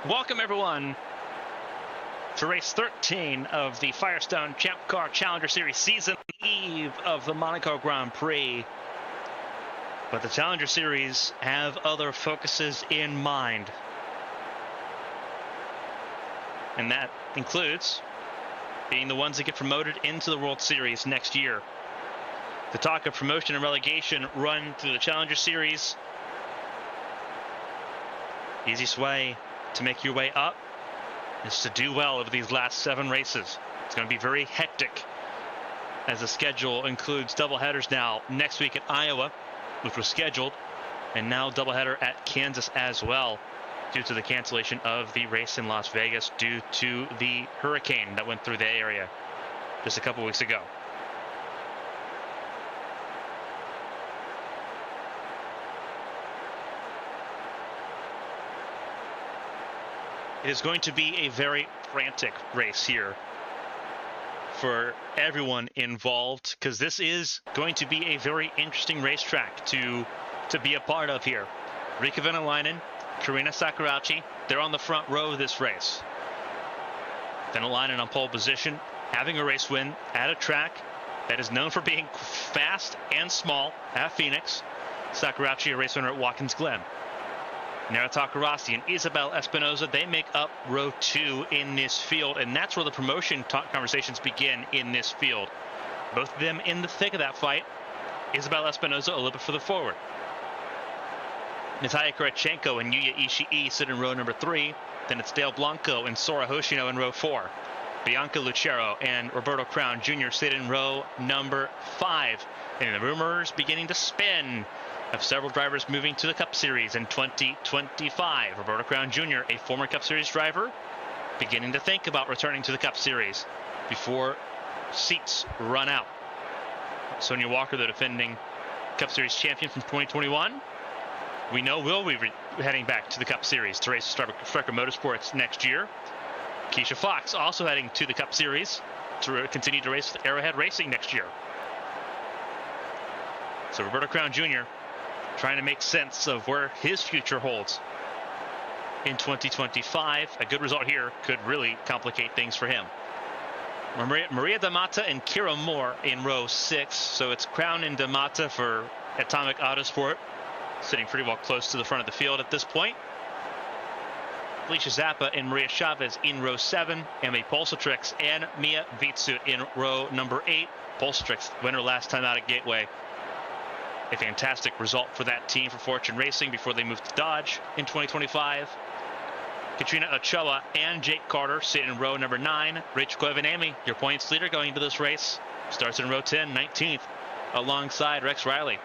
Welcome everyone to race 13 of the Firestone Champ Car Challenger Series season, eve of the Monaco Grand Prix. But the Challenger Series have other focuses in mind. And that includes being the ones that get promoted into the World Series next year. The talk of promotion and relegation run through the Challenger Series. Easiest way to make your way up is to do well over these last 7 races. It's going to be very hectic as the schedule includes doubleheaders now next week at Iowa, which was scheduled, and now doubleheader at Kansas as well due to the cancellation of the race in Las Vegas due to the hurricane that went through the area just a couple weeks ago. It is going to be a very frantic race here for everyone involved, because this is going to be a very interesting racetrack to be a part of here. Riikka Venäläinen, Karina Sakurauchi, they're on the front row of this race. Venäläinen on pole position, having a race win at a track that is known for being fast and small at Phoenix. Sakurauchi, a race winner at Watkins Glen. Nara Takarasi and Isabel Espinoza, they make up row 2 in this field, and that's where the promotion conversations begin in this field. Both of them in the thick of that fight. Isabel Espinoza a little bit further forward. Natalia Kurachenko and Yuya Ishii sit in row number 3. Then it's Dale Blanco and Sora Hoshino in row 4. Bianca Lucero and Roberto Crown Jr. sit in row number 5. And the rumors beginning to spin of several drivers moving to the Cup Series in 2025. Roberto Crown Jr., a former Cup Series driver, beginning to think about returning to the Cup Series before seats run out. Sonia Walker, the defending Cup Series champion from 2021, we know will be heading back to the Cup Series to race Striker Motorsports next year. Keisha Fox also heading to the Cup Series to continue to race with Arrowhead Racing next year. So Roberto Crown Jr. trying to make sense of where his future holds in 2025. A good result here could really complicate things for him. Maria D'Amata and Kira Moore in row 6. So it's Crown and D'Amata for Atomic Autosport, sitting pretty well close to the front of the field at this point. Alicia Zappa and Maria Chavez in row 7. Emily Polsatrix and Mia Vitsut in row number 8. Polsatrix, winner last time out at Gateway. A fantastic result for that team for Fortune Racing before they moved to Dodge in 2025. Katrina Ochoa and Jake Carter sit in row number 9. Rachel Koivanami, your points leader going into this race, starts in row 10, 19th, alongside Rex Riley.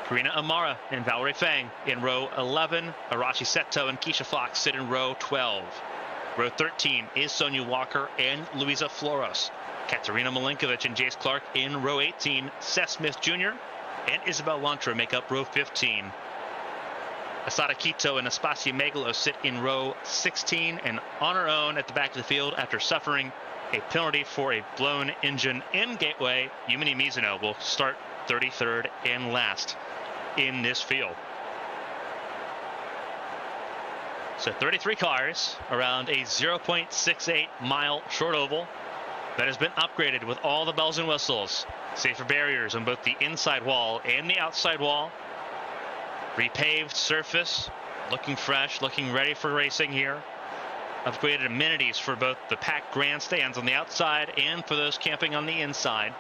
Karina Amara and Valerie Fang in row 11. Arashi Seto and Keisha Fox sit in row 12. Row 13 is Sonia Walker and Luisa Floros. Katerina Malenkovic and Jace Clark in row 18. Seth Smith Jr. and Isabel Lantra make up row 15. Asada Quito and Aspasia Megalo sit in row 16, and on her own at the back of the field after suffering a penalty for a blown engine in Gateway, Yumini Mizuno will start 33rd and last in this field. So 33 cars around a 0.68 mile short oval that has been upgraded with all the bells and whistles. Safer barriers on both the inside wall and the outside wall. Repaved surface, looking fresh, looking ready for racing here. Upgraded amenities for both the packed grandstands on the outside and for those camping on the inside.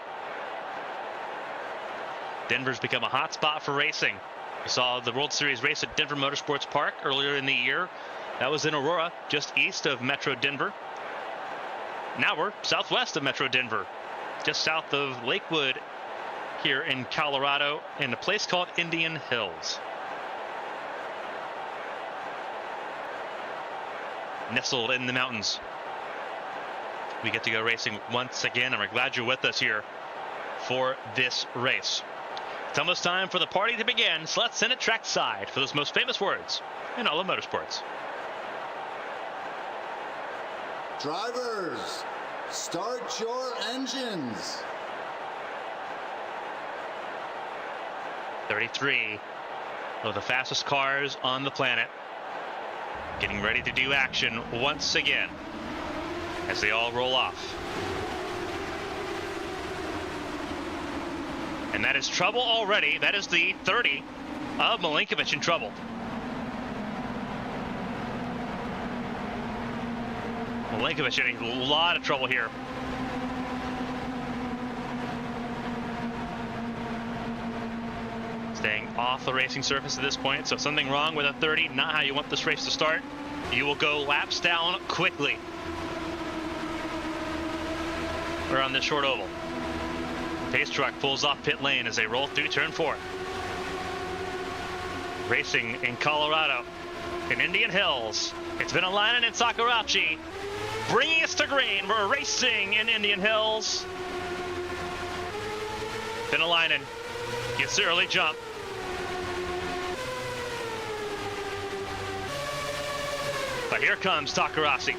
Denver's become a hot spot for racing. We saw the World Series race at Denver Motorsports Park earlier in the year. That was in Aurora, just east of Metro Denver. Now we're southwest of Metro Denver, just south of Lakewood here in Colorado, in a place called Indian Hills. Nestled in the mountains. We get to go racing once again, and we're glad you're with us here for this race. It's almost time for the party to begin, so let's send it trackside for those most famous words in all of motorsports. Drivers, start your engines. 33 of the fastest cars on the planet getting ready to do action once again as they all roll off. And that is trouble already. That is the 30 of Milinkovic in trouble. Milinkovic in a lot of trouble here. Staying off the racing surface at this point, so something wrong with a 30, not how you want this race to start. You will go laps down quickly around this short oval. Pace truck pulls off pit lane as they roll through turn 4. Racing in Colorado, in Indian Hills. It's Venäläinen and Sakurachi bringing us to green. We're racing in Indian Hills. Venäläinen gets the early jump. But here comes Takarasi.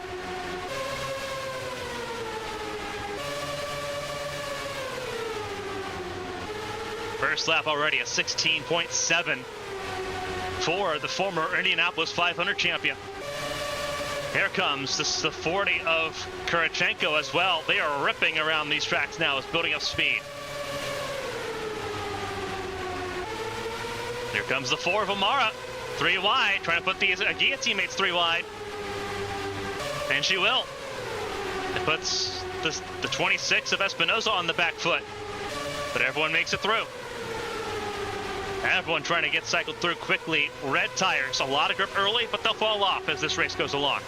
First lap already, a 16.7 for the former Indianapolis 500 champion. Here comes the 40 of Kurachenko as well. They are ripping around these tracks now, it's building up speed. Here comes the 4 of Amara, 3 wide, trying to put these Agia teammates 3 wide. And she will. It puts the 26 of Espinosa on the back foot. But everyone makes it through. Everyone trying to get cycled through quickly. Red tires, a lot of grip early, but they'll fall off as this race goes along.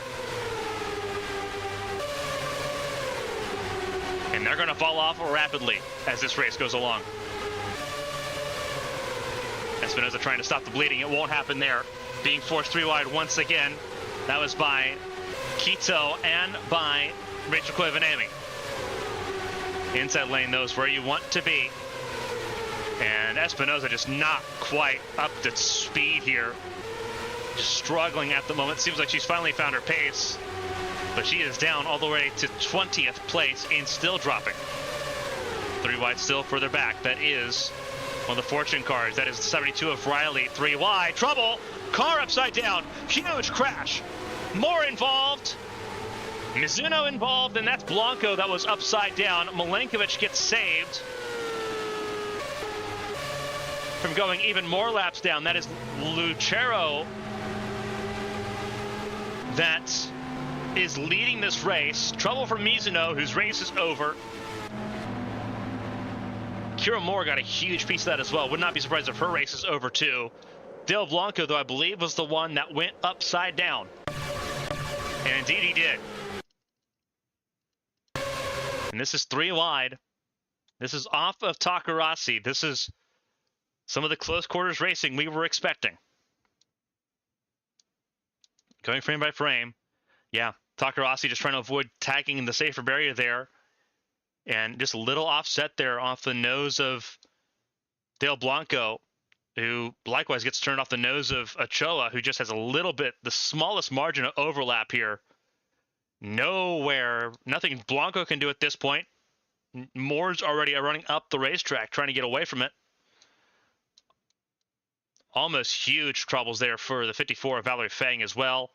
And they're going to fall off rapidly as this race goes along. Espinosa trying to stop the bleeding. It won't happen there. Being forced 3 wide once again. That was by Quito and by Rachel Koivanemi. Inside lane knows where you want to be. And Espinosa just not quite up to speed here. Just struggling at the moment. Seems like she's finally found her pace. But she is down all the way to 20th place and still dropping. 3 wide still further back. That is one of the fortune cards. That is the 72 of Riley. 3 wide. Trouble. Car upside down. Huge crash. More involved. Mizuno involved, and that's Blanco that was upside down. Milinkovic gets saved from going even more laps down. That is Lucero that is leading this race. Trouble for Mizuno, whose race is over. Kira Moore got a huge piece of that as well. Would not be surprised if her race is over too. Del Blanco, though, I believe was the one that went upside down. And indeed he did. And this is 3 wide. This is off of Takarasi. This is some of the close quarters racing we were expecting. Going frame by frame. Yeah, Takarasi just trying to avoid tagging in the safer barrier there. And just a little offset there off the nose of Del Blanco, who likewise gets turned off the nose of Ochoa, who just has a little bit, the smallest margin of overlap here. Nowhere, nothing Blanco can do at this point. Moore's already running up the racetrack, trying to get away from it. Almost huge troubles there for the 54 of Valerie Fang as well.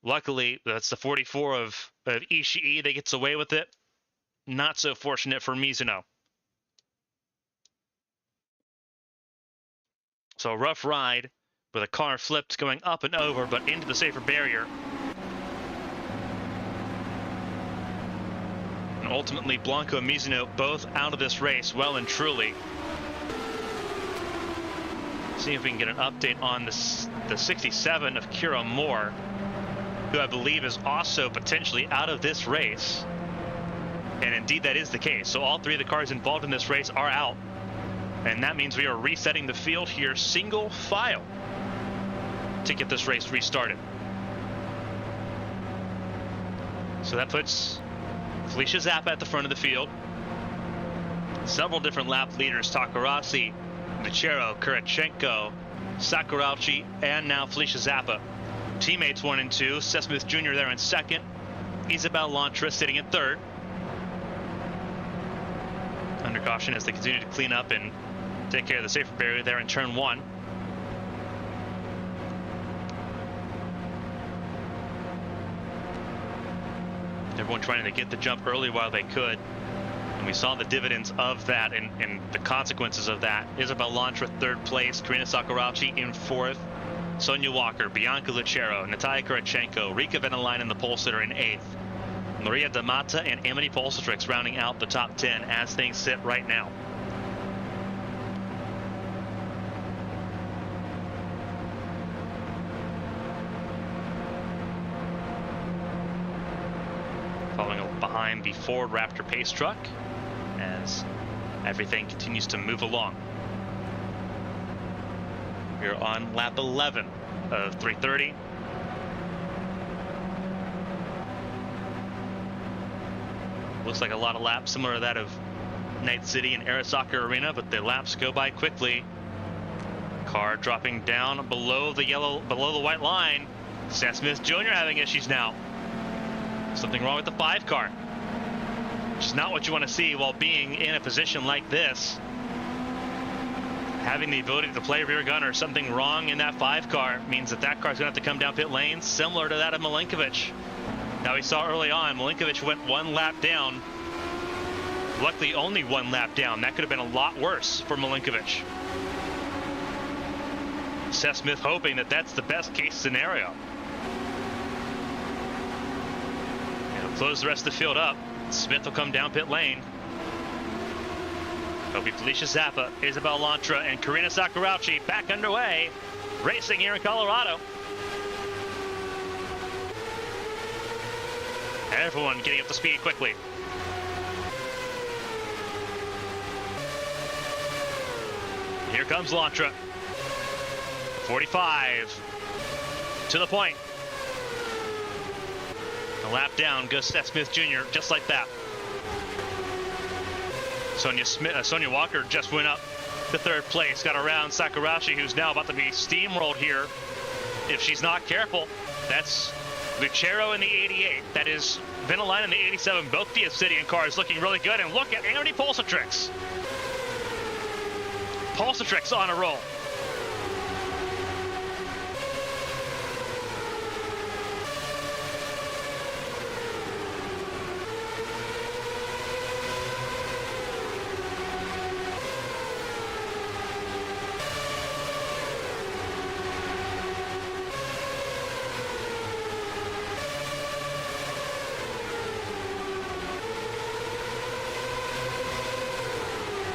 Luckily, that's the 44 of Ishii that gets away with it. Not so fortunate for Mizuno. So a rough ride with a car flipped going up and over, but into the safer barrier. And ultimately, Blanco and Mizuno both out of this race well and truly. See if we can get an update on the 67 of Kira Moore, who I believe is also potentially out of this race. And indeed that is the case. So all 3 of the cars involved in this race are out. And that means we are resetting the field here single file to get this race restarted. So that puts Felicia Zappa at the front of the field. Several different lap leaders, Takarasi, Lucero, Kurachenko, Sakurauchi, and now Felicia Zappa. Teammates 1 and 2, Seth Smith Jr. there in second. Isabel Lantra sitting in third. Under caution as they continue to clean up and take care of the safer barrier there in turn 1. Everyone trying to get the jump early while they could. And we saw the dividends of that and the consequences of that. Isabel Lantra, 3rd place. Karina Sakurauchi in 4th. Sonia Walker, Bianca Lucero, Natalia Kurachenko, Rika Venelainen, the pole sitter, in 8th. Maria Damata and Amity Polsatrix rounding out the top 10 as things sit right now. Following behind the Ford Raptor pace truck as everything continues to move along. We're on lap 11 of 330. Looks like a lot of laps similar to that of Night City and Arasaka Arena, but the laps go by quickly. Car dropping down below the white line. Seth Smith Jr. having issues now. Something wrong with the 5 car. Which is not what you want to see while being in a position like this. Having the ability to play rear gunner, something wrong in that 5 car means that that car's going to have to come down pit lane, similar to that of Milinkovic. Now, we saw early on, Milinkovic went 1 lap down. Luckily, only 1 lap down. That could have been a lot worse for Milinkovic. Seth Smith hoping that that's the best case scenario. He'll close the rest of the field up. Smith will come down pit lane. It'll be Felicia Zappa, Isabel Lantra, and Karina Sakurauchi back underway, racing here in Colorado. Everyone getting up to speed quickly. Here comes Lantra. 45 to the point. A lap down goes Seth Smith Jr. just like that. Sonia Walker just went up to 3rd place, got around Sakurauchi, who's now about to be steamrolled here if she's not careful. That's Lucero in the 88. That is Venelainen in the 87. Both the Obsidian cars looking really good. And look at Amity Polsatrix. Polsatrix on a roll.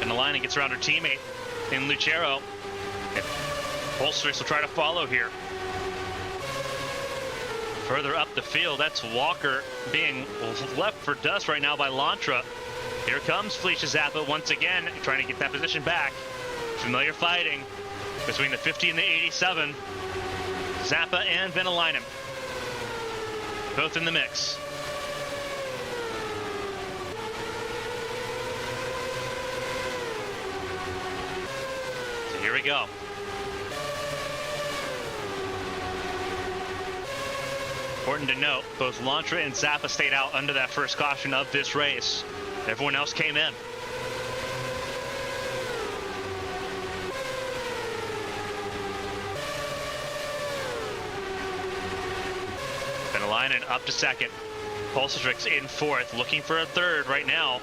And the line gets around her teammate in Lucero. And Polsatrix will try to follow here. Further up the field, that's Walker being left for dust right now by Lantra. Here comes Felicia Zappa once again, trying to get that position back. Familiar fighting between the 50 and the 87. Zappa and Venelainen, both in the mix. Here we go. Important to note, both Lantra and Zappa stayed out under that first caution of this race. Everyone else came in. Venelainen up to 2nd. Polsatrix in 4th, looking for a 3rd right now.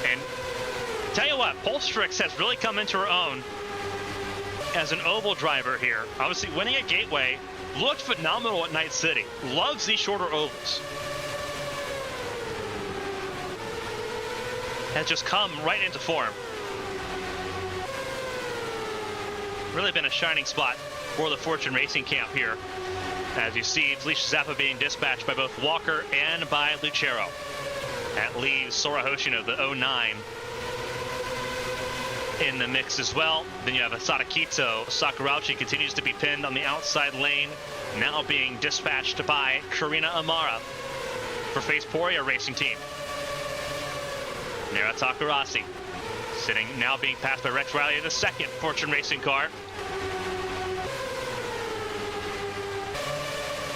And tell you what, Polsatrix has really come into her own as an oval driver here. Obviously, winning at Gateway, looked phenomenal at Night City. Loves these shorter ovals. Has just come right into form. Really been a shining spot for the Fortune Racing camp here. As you see, Felicia Zappa being dispatched by both Walker and by Lucero. That leaves Sora Hoshino, the 09, in the mix as well. Then you have Asada Kito. Sakurauchi continues to be pinned on the outside lane, now being dispatched by Karina Amara for Faceporia Racing Team. Nara Takarasi sitting, now being passed by Rex Riley in the 2nd Fortune Racing car.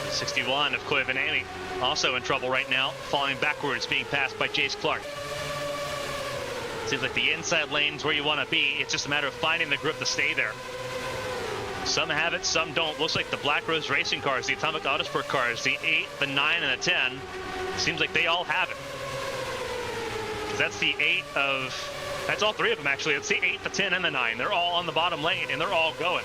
61 of Koivanami also in trouble right now, falling backwards, being passed by Jace Clark. Seems like the inside lane's where you want to be. It's just a matter of finding the grip to stay there. Some have it, some don't. Looks like the Black Rose Racing cars, the Atomic Autosport cars, the 8, the 9, and the 10, seems like they all have it. That's the 8 of, that's all 3 of them actually. It's the 8, the 10, and the 9. They're all on the bottom lane, and they're all going.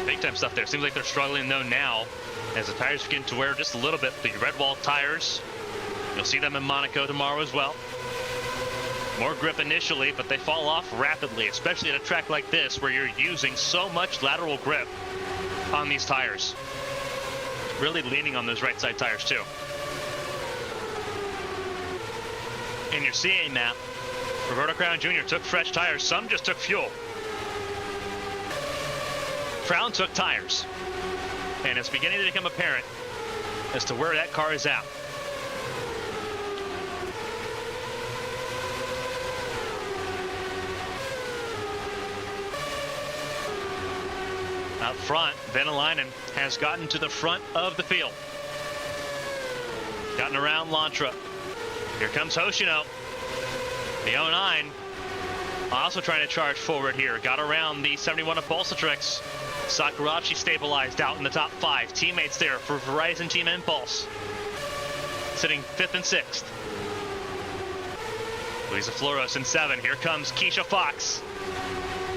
Big time stuff there. Seems like they're struggling though now as the tires begin to wear just a little bit. The red wall tires, you'll see them in Monaco tomorrow as well. More grip initially, but they fall off rapidly, especially at a track like this where you're using so much lateral grip on these tires. Really leaning on those right side tires too. And you're seeing that Roberto Crown Jr. took fresh tires. Some just took fuel. Crown took tires. And it's beginning to become apparent as to where that car is at. Out front, Venäläinen has gotten to the front of the field. Gotten around Lantra. Here comes Hoshino. The 09 also trying to charge forward here. Got around the 71 of Pulsatrix. Sakurachi stabilized out in the top 5. Teammates there for Verizon Team Impulse. Sitting 5th and 6th. Luisa Floros in 7. Here comes Keisha Fox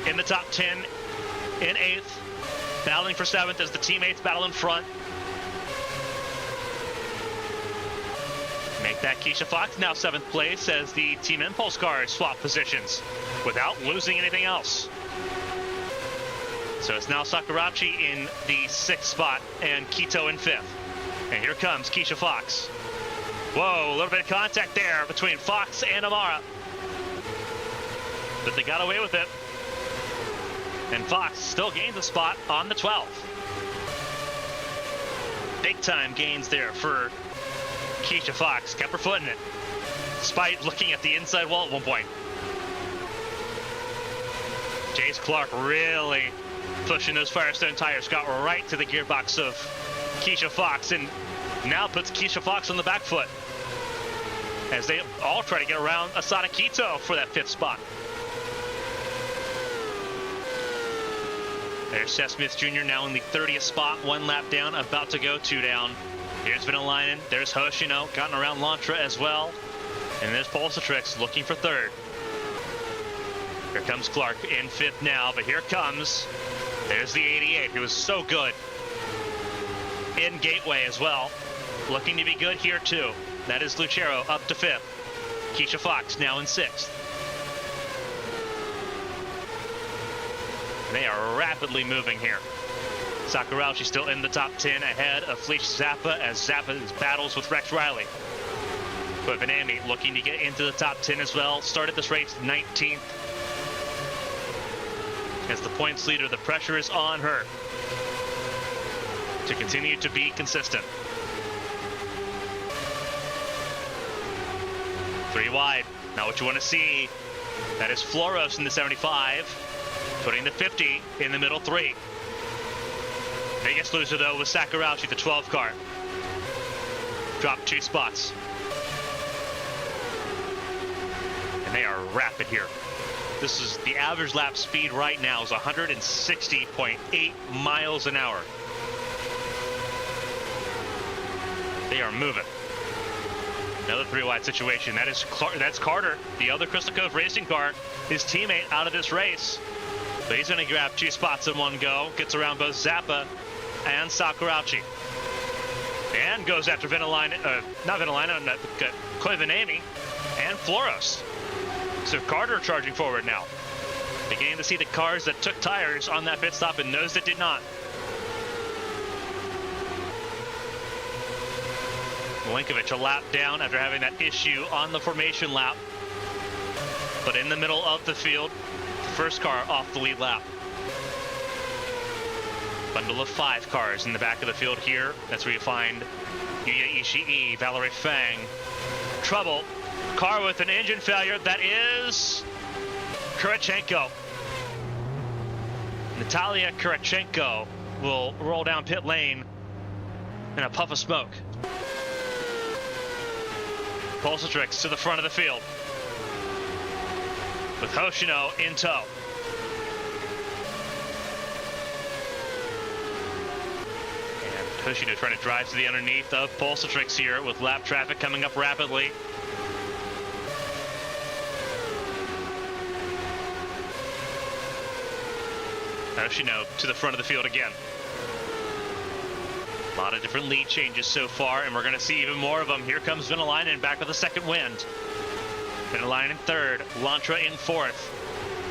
in the top 10 in 8th. Battling for 7th as the teammates battle in front. Make that Keisha Fox now 7th place as the Team Impulse cars swap positions without losing anything else. So it's now Sakurachi in the 6th spot and Kito in 5th. And here comes Keisha Fox. Whoa, a little bit of contact there between Fox and Amara. But they got away with it. And Fox still gains a spot on the 12th. Big time gains there for Keisha Fox. Kept her foot in it, despite looking at the inside wall at one point. Jace Clark really pushing those Firestone tires. Got right to the gearbox of Keisha Fox and now puts Keisha Fox on the back foot as they all try to get around Asada Kito for that 5th spot. There's Seth Smith Jr. now in the 30th spot, 1 lap down, about to go 2 down. Here's Venäläinen, there's Hoshino, gotten around Lantra as well. And there's Pulsatrix looking for 3rd. Here comes Clark in 5th now, but here comes, there's the 88, who was so good in Gateway as well. Looking to be good here too. That is Lucero up to 5th. Keisha Fox now in 6th. They are rapidly moving here. Sakurachi still in the top 10 ahead of Felicia Zappa as Zappa battles with Rex Riley. But Benami looking to get into the top 10 as well. Started this race 19th. As the points leader, the pressure is on her to continue to be consistent. 3 wide, not what you want to see. That is Floros in the 75. Putting the 50 in the middle 3. Biggest loser though was Sakurachi, the 12 car. Dropped 2 spots. And they are rapid here. This is the average lap speed right now is 160.8 miles an hour. They are moving. Another 3 wide situation. That's Carter, the other Crystal Cove racing car, his teammate out of this race. But he's going to grab 2 spots in one go. Gets around both Zappa and Sakurachi. And goes after Venäläinen, not Venäläinen, Koivuniemen and Floros. So Carter charging forward now. Beginning to see the cars that took tires on that pit stop and those that did not. Milinkovic a lap down after having that issue on the formation lap. But in the middle of the field, first car off the lead lap. Bundle of 5 cars in the back of the field here. That's where you find Yuya Ishii, Valerie Fang. Trouble. Car with an engine failure. That is Kurachenko. Natalia Kurachenko will roll down pit lane in a puff of smoke. Pulsatrix to the front of the field. with Hoshino in tow. And Hoshino trying to drive to the underneath of Pulsatrix here with lap traffic coming up rapidly. Hoshino to the front of the field again. A lot of different lead changes so far, and we're going to see even more of them. Here comes Venäläinen back with a second wind. Venäläinen in third, Lantra in fourth.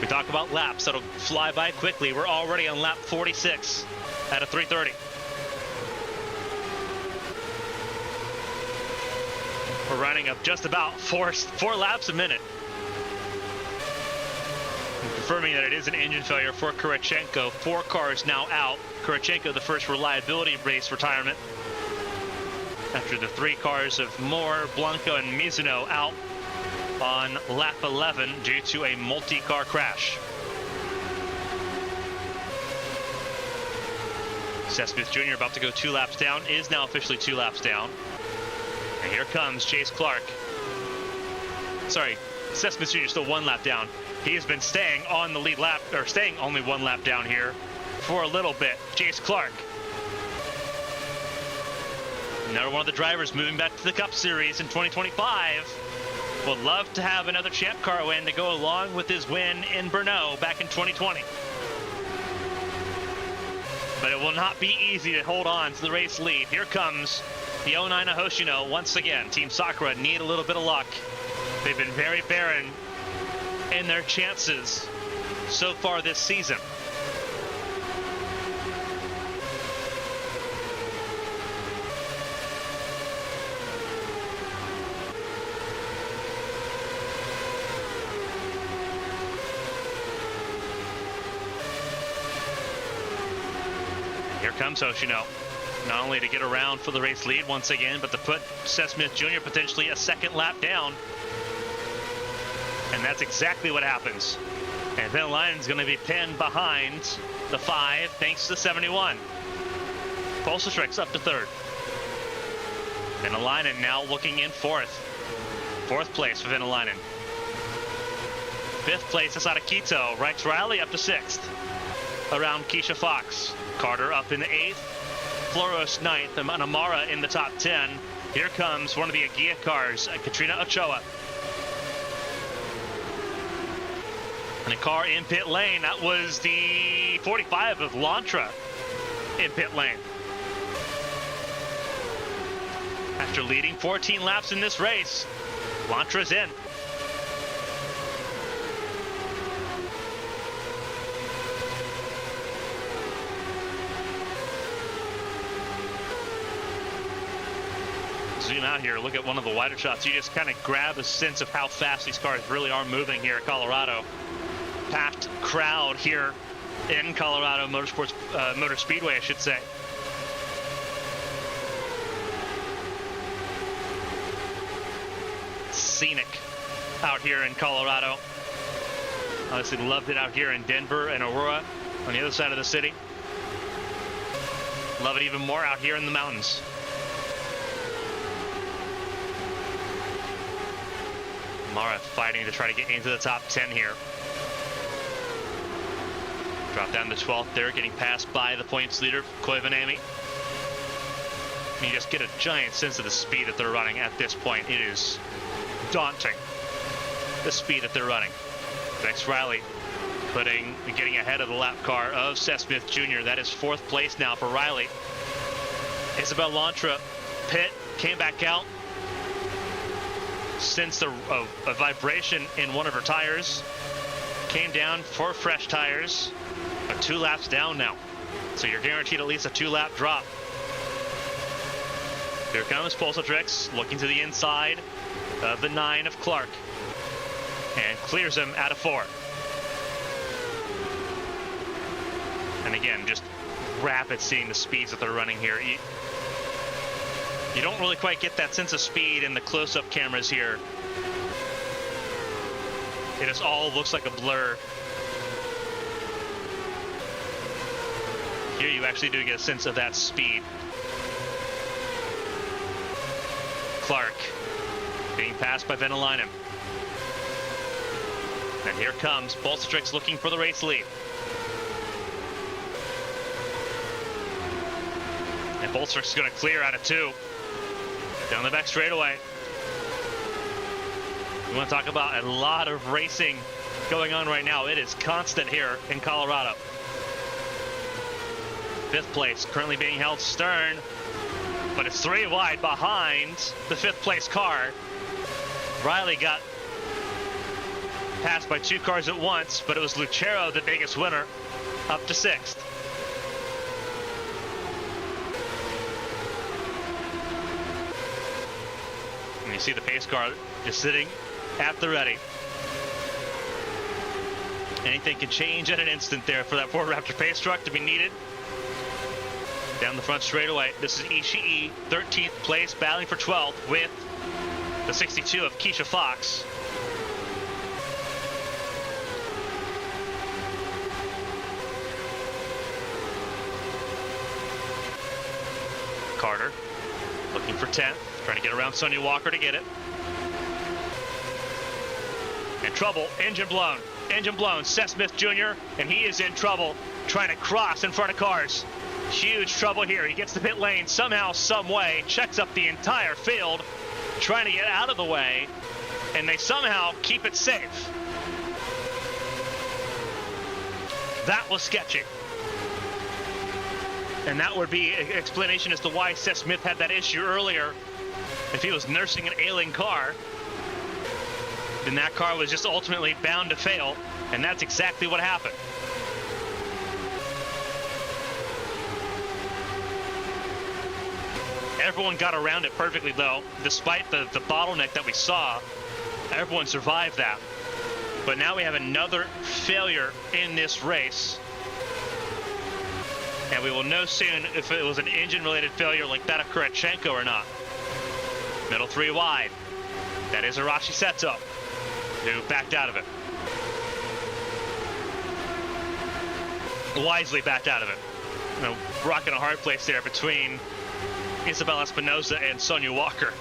We talk about laps that'll fly by quickly. We're already on lap 46 at a 3:30. We're running up just about four laps a minute. Confirming that it is an engine failure for Kurachenko. 4 cars now out. Kurachenko, the first reliability race retirement. After the 3 cars of Moore, Blanco, and Mizuno out on lap 11 due to a multi-car crash. Seth Smith Jr. about to go 2 laps down, is now officially 2 laps down. And here comes Chase Clark. Sorry, Seth Smith Jr. still 1 lap down. He has been staying on the lead lap, or staying only 1 lap down here for a little bit. Chase Clark. Another one of the drivers moving back to the Cup Series in 2025. Would love to have another Champ Car win to go along with his win in Brno back in 2020. But it will not be easy to hold on to the race lead. Here comes the 09 Hoshino once again. Team Sakura need a little bit of luck. They've been very barren in their chances so far this season. Here comes Hoshino, not only to get around for the race lead once again, but to put Seth Smith Jr. potentially a second lap down. And that's exactly what happens. And Venäläinen's going to be pinned behind the 5 thanks to the 71. Pulsatrix up to 3rd. Venäläinen now looking in 4th. 4th place for Venäläinen. 5th place is out of Quito. Rex Riley up to 6th. Around Keisha Fox. Carter up in the 8th. Floros 9th. And Amara in the top 10. Here comes one of the Aguia cars, Katrina Ochoa. And a car in pit lane. That was the 45 of Lantra in pit lane. After leading 14 laps in this race, Lantra's in. Zoom out here, look at one of the wider shots. You just kind of grab a sense of how fast these cars really are moving here at Colorado. Packed crowd here in Colorado Motor Speedway, I should say. Scenic out here in Colorado. Obviously loved it out here in Denver and Aurora on the other side of the city. Love it even more out here in the mountains. Mara fighting to try to get into the top 10 here. Drop down to 12th there, getting passed by the points leader, Koivuniemen. You just get a giant sense of the speed that they're running at this point. It is daunting, the speed that they're running. Rex Riley getting ahead of the lap car of Seth Smith Jr. That is 4th place now for Riley. Isabel Lantra pit, came back out, sensed a vibration in one of her tires, came down for fresh tires. 2 laps down now, so you're guaranteed at least a 2-lap drop. Here comes Pulsatrix, looking to the inside of the 9 of Clark, and clears him out of 4. And again, just rapid seeing the speeds that they're running here. You don't really quite get that sense of speed in the close-up cameras here. It just all looks like a blur. Here you actually do get a sense of that speed. Clark being passed by Venäläinen. And here comes Bolstrix looking for the race lead. And Bolstrix is going to clear out of 2. Down the back straightaway. We want to talk about a lot of racing going on right now. It is constant here in Colorado. 5th place currently being held stern, but it's 3 wide behind the 5th place car. Riley got passed by 2 cars at once, but it was Lucero, the biggest winner, up to 6th. And you see the pace car just sitting at the ready. Anything can change at an instant there for that Ford Raptor pace truck to be needed. Down the front straightaway, this is Ishii, 13th place, battling for 12th with the 62 of Keisha Fox. Carter looking for 10th, trying to get around Sonia Walker to get it. In trouble, engine blown, Seth Smith Jr., and he is in trouble, trying to cross in front of cars. Huge trouble here. He gets the pit lane somehow, some way, checks up the entire field, trying to get out of the way, and they somehow keep it safe. That was sketchy. And that would be an explanation as to why Seth Smith had that issue earlier. If he was nursing an ailing car, then that car was just ultimately bound to fail, and that's exactly what happened. Everyone got around it perfectly, though. Despite the bottleneck that we saw, everyone survived that. But now we have another failure in this race. And we will know soon if it was an engine-related failure like that of Kurachenko or not. Middle 3 wide. That is Arashi Seto, who backed out of it. Wisely backed out of it. You know, rocking a hard place there between Isabel Espinosa and Sonia Walker.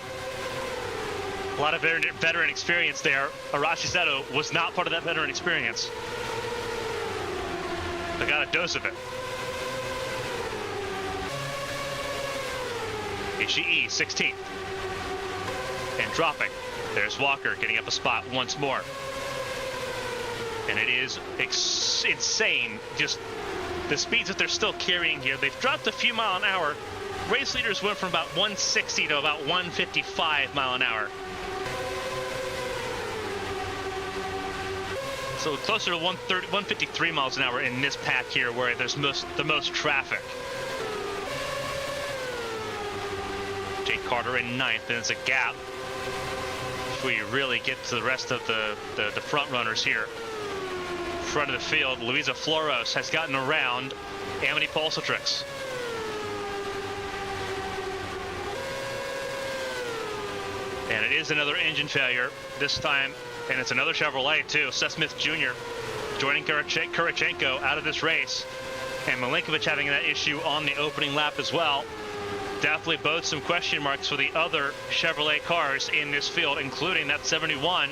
A lot of veteran experience there. Arashi Seto was not part of that veteran experience. They got a dose of it. Ishii, 16th. And dropping. There's Walker getting up a spot once more. And it is insane, just the speeds that they're still carrying here. They've dropped a few mile an hour. Race leaders went from about 160 to about 155 mile an hour. So closer to 153 miles an hour in this pack here, where there's the most traffic. Jake Carter in 9th, and it's a gap before you really get to the rest of the front runners here. Front of the field, Luisa Floros has gotten around Amity Pulsatrix. And it is another engine failure this time, and it's another Chevrolet too. Seth Smith Jr. joining Kurachenko out of this race, and Milinkovic having that issue on the opening lap as well. Definitely both some question marks for the other Chevrolet cars in this field, including that 71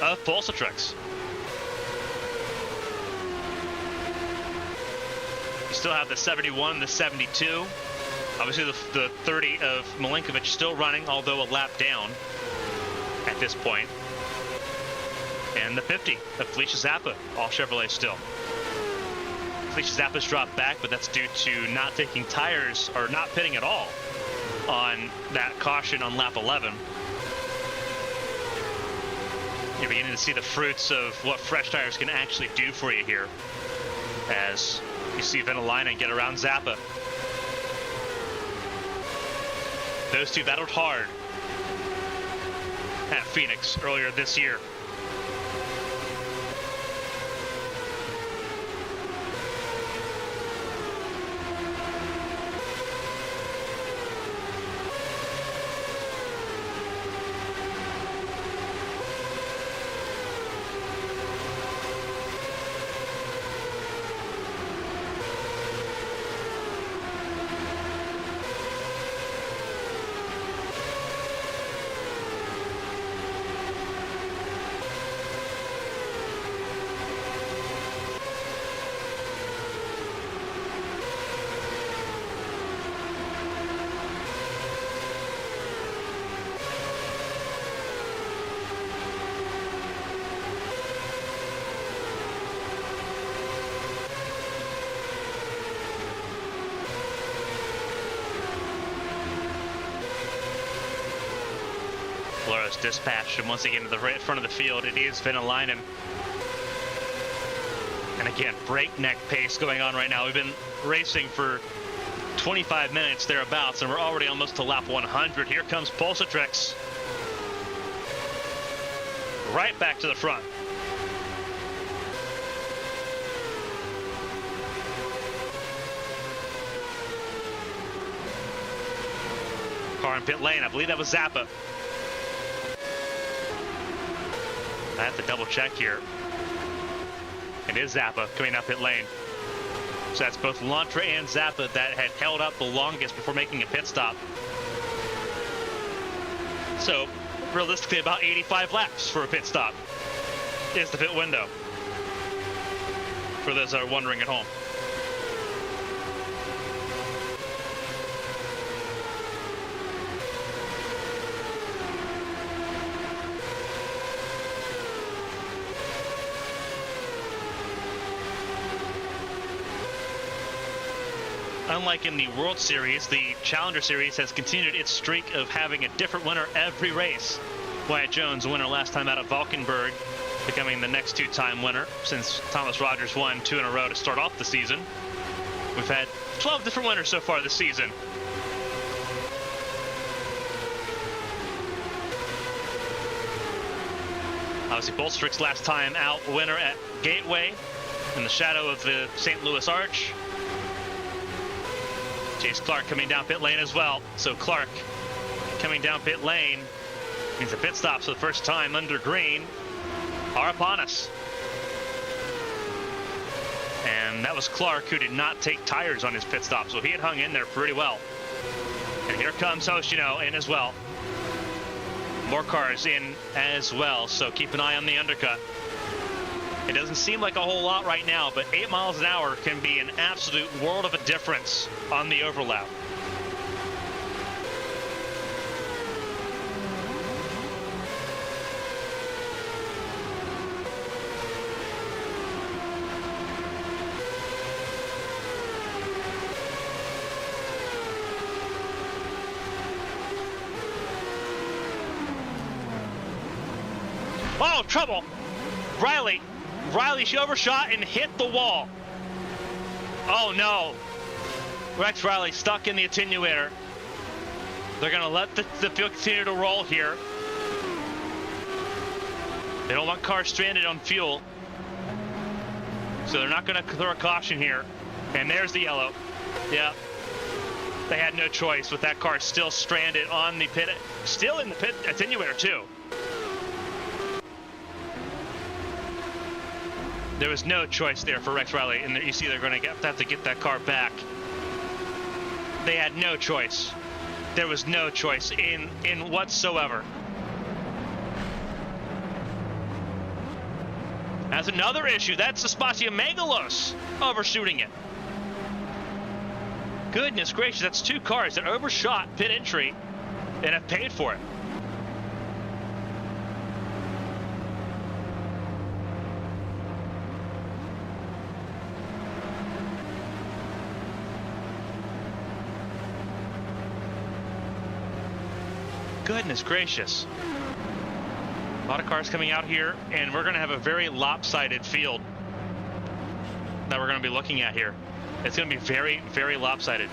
of Pulsatrix. You still have the 71, the 72. Obviously the 30 of Milinkovic still running, although a lap down at this point. And the 50 of Felicia Zappa, all Chevrolet still. Felicia Zappa's dropped back, but that's due to not taking tires, or not pitting at all on that caution on lap 11. You're beginning to see the fruits of what fresh tires can actually do for you here, as you see Venalainen get around Zappa. Those two battled hard at Phoenix earlier this year. is dispatched, and once they get to the front of the field, it is Venäläinen. And again, breakneck pace going on right now. We've been racing for 25 minutes thereabouts, and we're already almost to lap 100. Here comes Pulsatrex. Right back to the front. Car in pit lane, I believe that was Zappa. I have to double check here. It is Zappa coming up pit lane. So that's both Lantra and Zappa that had held up the longest before making a pit stop. So realistically, about 85 laps for a pit stop is the pit window, for those that are wondering at home. Unlike in the World Series, the Challenger Series has continued its streak of having a different winner every race. Wyatt Jones, winner last time out at Valkenburg, becoming the next two-time winner since Thomas Rogers won 2 in a row to start off the season. We've had 12 different winners so far this season. Obviously, Bolstrik's last time out winner at Gateway in the shadow of the St. Louis Arch. Chase Clark coming down pit lane as well. So Clark coming down pit lane means the pit stops for the first time under green are upon us. And that was Clark, who did not take tires on his pit stop, so he had hung in there pretty well. And here comes Hoshino in as well. More cars in as well, so keep an eye on the undercut. It doesn't seem like a whole lot right now, but 8 miles an hour can be an absolute world of a difference on the overlap. Oh, trouble! Riley, she overshot and hit the wall. Oh no. Rex Riley stuck in the attenuator. They're going to let the field continue to roll here. They don't want cars stranded on fuel. So they're not going to throw a caution here. And there's the yellow. Yeah. They had no choice with that car still stranded on the pit. Still in the pit attenuator too. There was no choice there for Rex Riley, and you see they're going to have to get that car back. They had no choice. There was no choice in whatsoever. That's another issue. That's Aspasia Megalos overshooting it. Goodness gracious, that's 2 cars that overshot pit entry and have paid for it. Goodness gracious. A lot of cars coming out here, and we're going to have a very lopsided field that we're going to be looking at here. It's going to be very, very lopsided.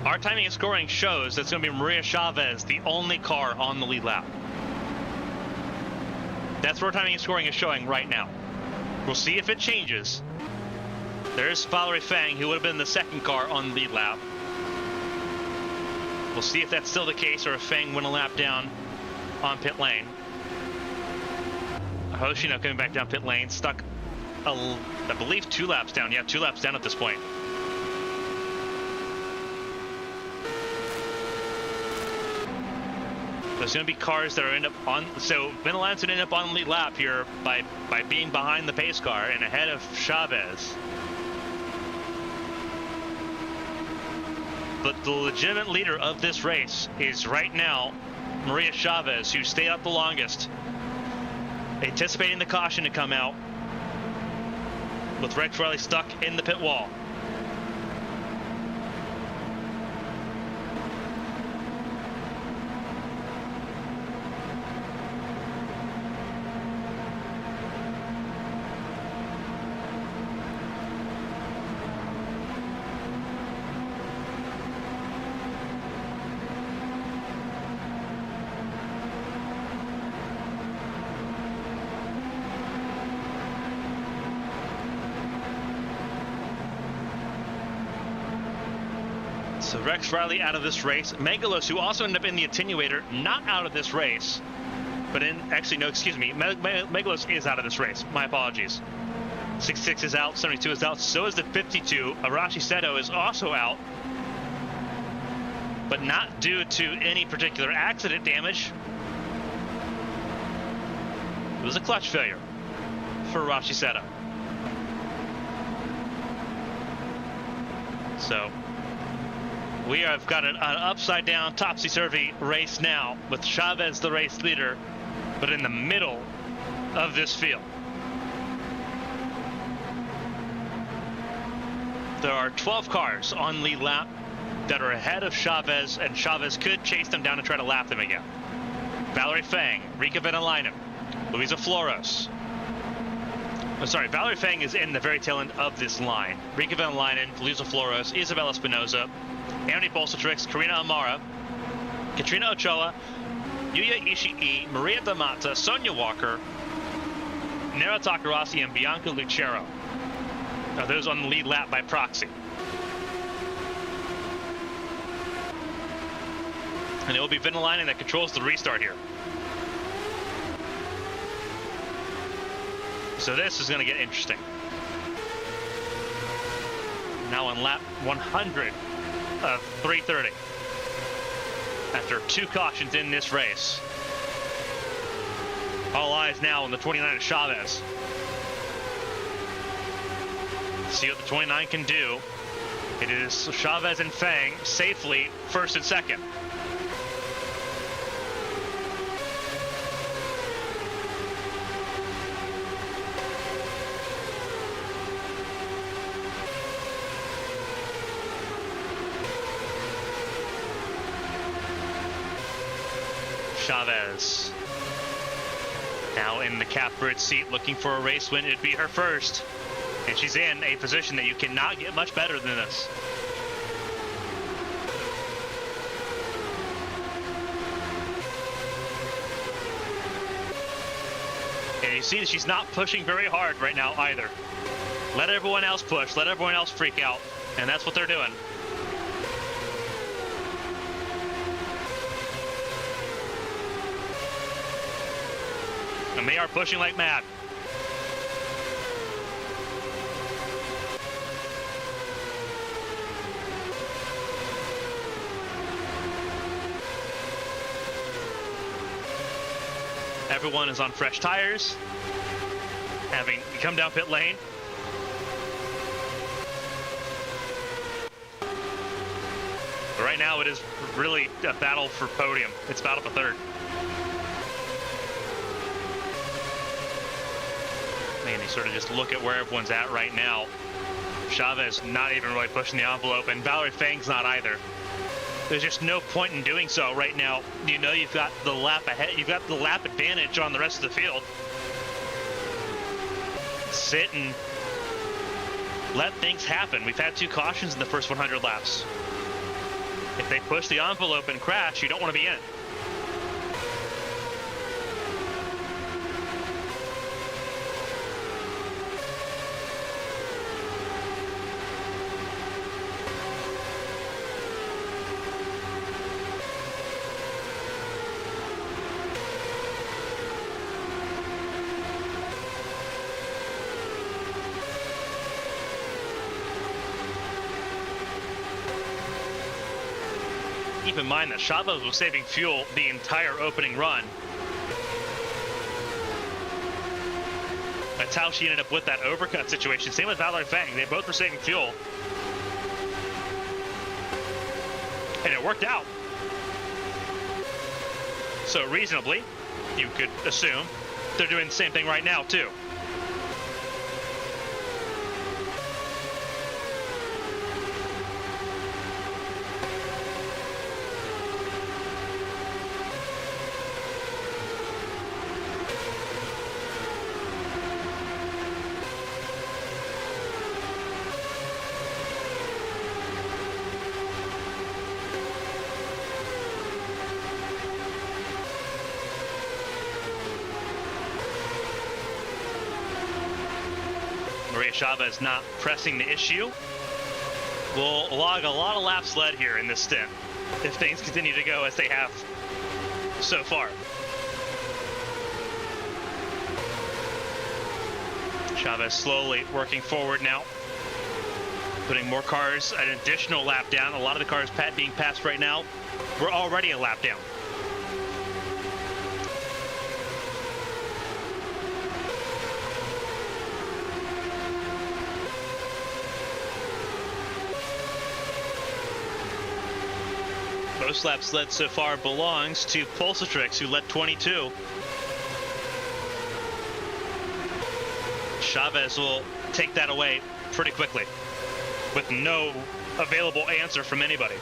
Our timing and scoring shows that it's going to be Maria Chavez, the only car on the lead lap. That's where timing and scoring is showing right now. We'll see if it changes. There's Valerie Fang, who would have been the second car on the lead lap. We'll see if that's still the case or if Fang went a lap down on pit lane. Hoshino coming back down pit lane, stuck, I believe, 2 laps down. Yeah, 2 laps down at this point. There's going to be cars that are end up on. So Venäläinen would end up on the lead lap here by being behind the pace car and ahead of Chavez. But the legitimate leader of this race is right now Maria Chavez, who stayed up the longest, anticipating the caution to come out, with Rex Riley stuck in the pit wall. So Rex Riley out of this race. Megalos, who also ended up in the attenuator, not out of this race. But actually, no, excuse me. Megalos is out of this race. My apologies. 66 is out, 72 is out. So is the 52. Arashi Seto is also out. But not due to any particular accident damage. It was a clutch failure for Arashi Seto. So we have got an upside down, topsy-turvy race now with Chavez the race leader, but in the middle of this field. There are 12 cars on lead lap that are ahead of Chavez, and Chavez could chase them down and try to lap them again. Valerie Fang, Rika Venalainen, Luisa Flores. Oh, sorry, Valerie Fang is in the very tail end of this line. Rika Venalainen, Luisa Flores, Isabella Espinosa, Andy Bolsatrix, Karina Amara, Katrina Ochoa, Yuya Ishii, Maria Damata, Sonia Walker, Nara Takarasi, and Bianca Lucero. Now those on the lead lap by proxy. And it will be Venalainen that controls the restart here. So this is going to get interesting. Now on lap 100 of 330. After 2 cautions in this race. All eyes now on the 29 of Chavez. See what the 29 can do. It is Chavez and Fang safely first and second. Chavez now in the catbird seat looking for a race win. It'd be her first, and she's in a position that you cannot get much better than this. And you see that she's not pushing very hard right now either. Let everyone else push, let everyone else freak out, and that's what they're doing. And they are pushing like mad. Everyone is on fresh tires, having come down pit lane. But right now it is really a battle for podium. It's battle for third. Man, you sort of just look at where everyone's at right now. Chavez not even really pushing the envelope, and Valerie Fang's not either. There's just no point in doing so right now. You know you've got the lap ahead, you've got the lap advantage on the rest of the field. Sit and let things happen. We've had 2 cautions in the first 100 laps. If they push the envelope and crash, you don't want to be in. Keep in mind that Chavez was saving fuel the entire opening run. That's how she ended up with that overcut situation. Same with Valerie Fang. They both were saving fuel. And it worked out. So reasonably, you could assume they're doing the same thing right now too. Chavez not pressing the issue. will log a lot of laps led here in this stint if things continue to go as they have so far. Chavez slowly working forward now, putting more cars an additional lap down. A lot of the cars being passed right now were already a lap down. Most laps led so far belongs to Pulsatrix, who led 22. Chavez will take that away pretty quickly with no available answer from anybody.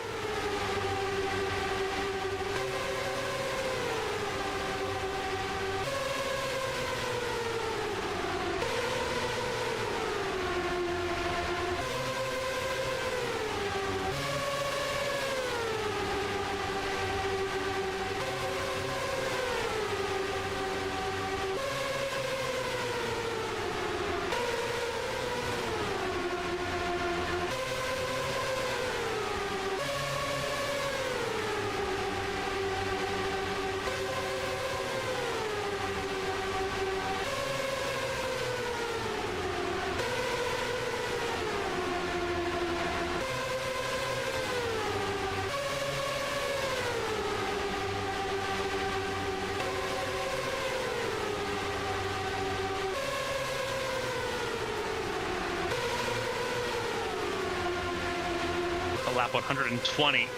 Lap 120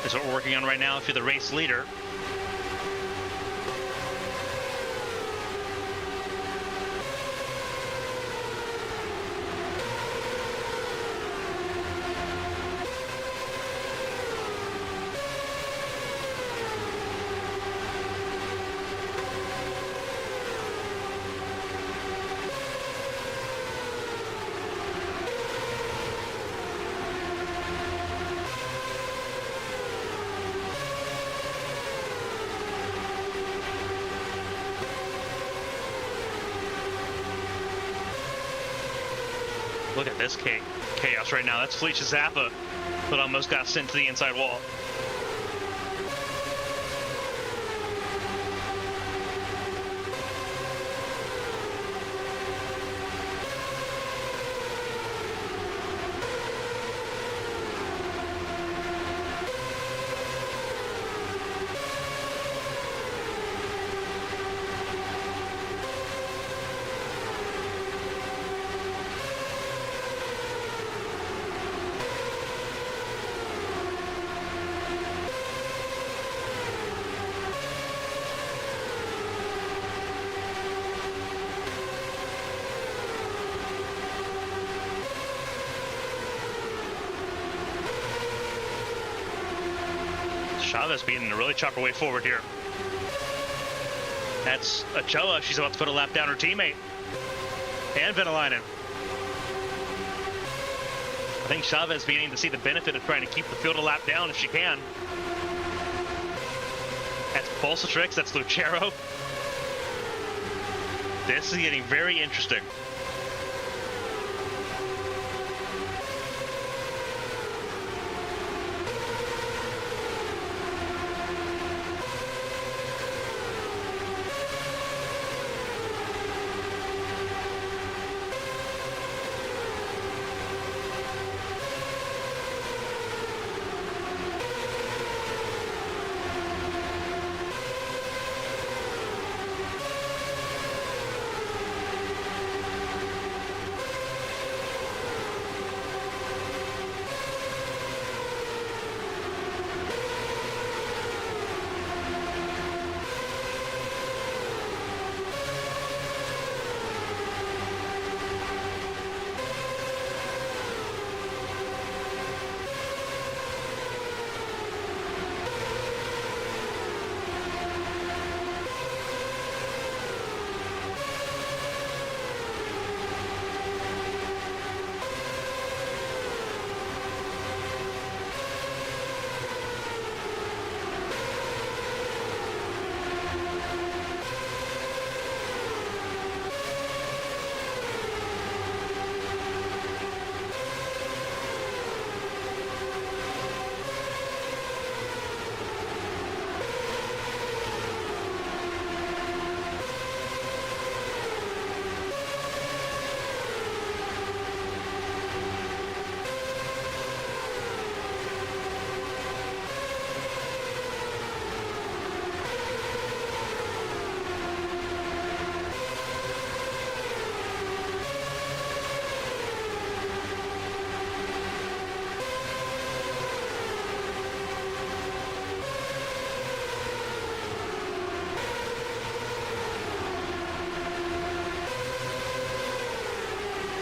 is what we're working on right now if you're the race leader. Look at this chaos right now. That's Felicia Zappa that almost got sent to the inside wall. Chavez being a really chopper way forward here. That's Ochoa. She's about to put a lap down her teammate. And Venalainen. I think Chavez beginning to see the benefit of trying to keep the field a lap down if she can. That's Pulsatrix. That's Lucero. This is getting very interesting.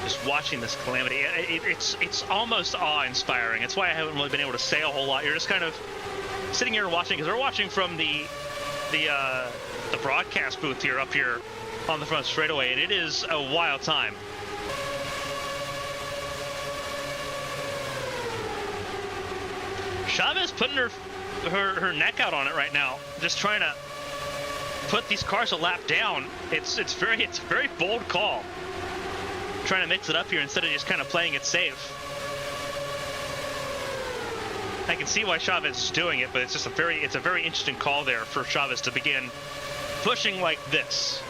Just watching this calamity, it's almost awe-inspiring. It's why I haven't really been able to say a whole lot. You're just kind of sitting here watching, because we're watching from the broadcast booth here up here on the front straightaway, and it is a wild time. Chavez putting her neck out on it right now, just trying to put these cars a lap down. It's a very bold call, trying to mix it up here instead of just kind of playing it safe. I can see why Chavez is doing it, but it's just a very interesting call there for Chavez to begin pushing like this.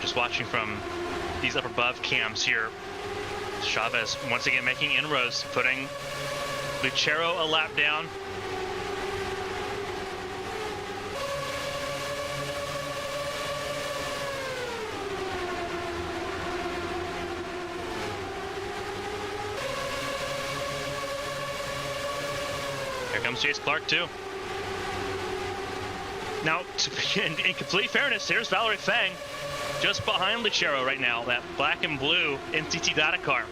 Just watching from these up above cams here, Chavez once again making inroads, putting Lucero a lap down. Here comes Chase Clark too. Now, in complete fairness, here's Valerie Fang just behind Lucero right now, that black and blue NTT Data car.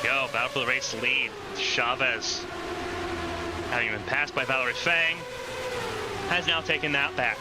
Go, battle for the race lead. Chavez, having been passed by Valerie Fang, has now taken that back.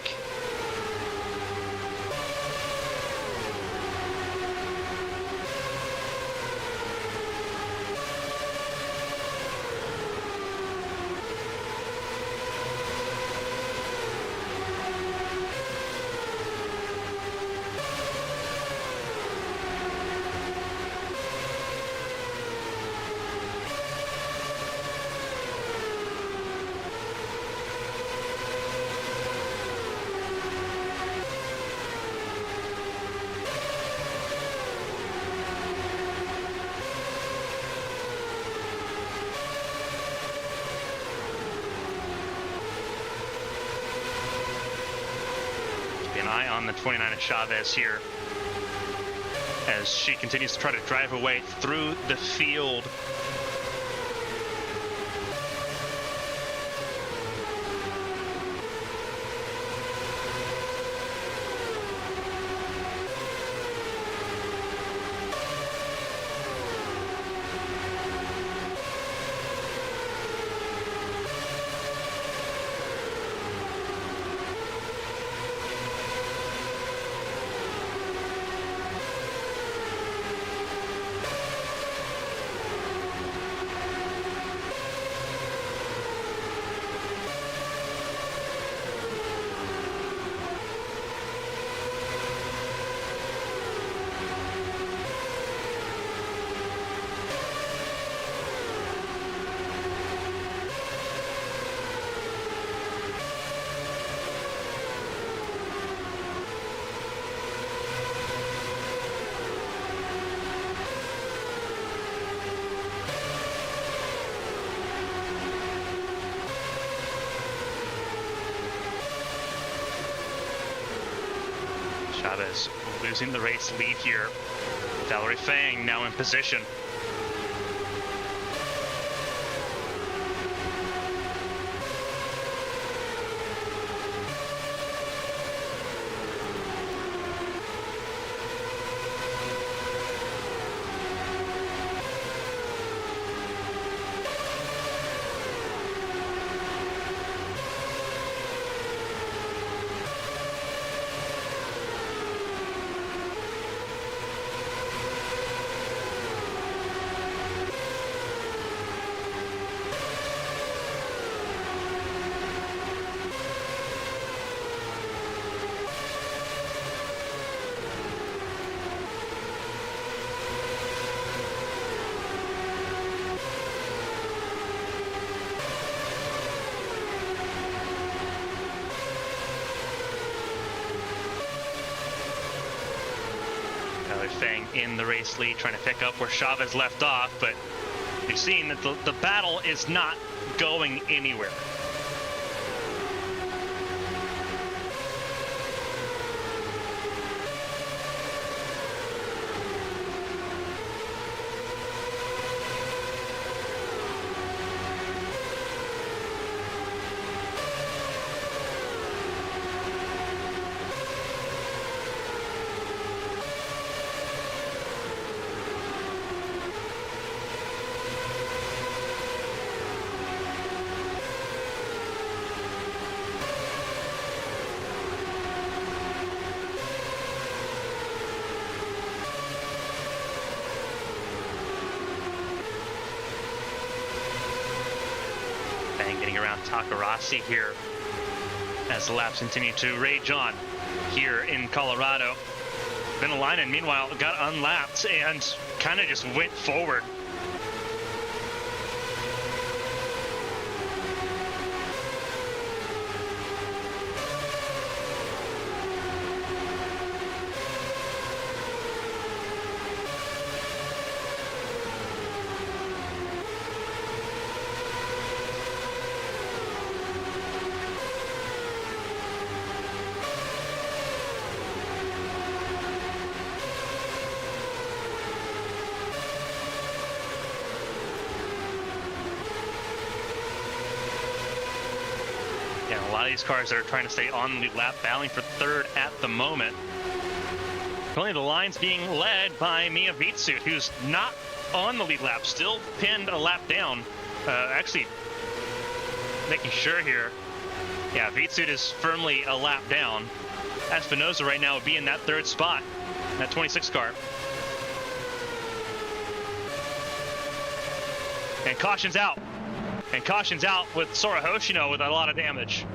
An eye on the 29 of Chavez here as she continues to try to drive her way through the field. Chavez losing the race lead here. Valerie Fang now in position. Fang in the race lead, trying to pick up where Chavez left off, but you've seen that the battle is not going anywhere. Getting around Takarasi here as the laps continue to rage on here in Colorado. Venalainen, meanwhile, got unlapped and kind of just went forward. A lot of these cars that are trying to stay on the lead lap, battling for third at the moment. Only the lines being led by Mia Vitsut, who's not on the lead lap, still pinned a lap down. Actually, making sure here. Yeah, Vitsut is firmly a lap down. Espinosa right now would be in that third spot, that 26 car. And caution's out. And caution's out with Sora Hoshino with a lot of damage.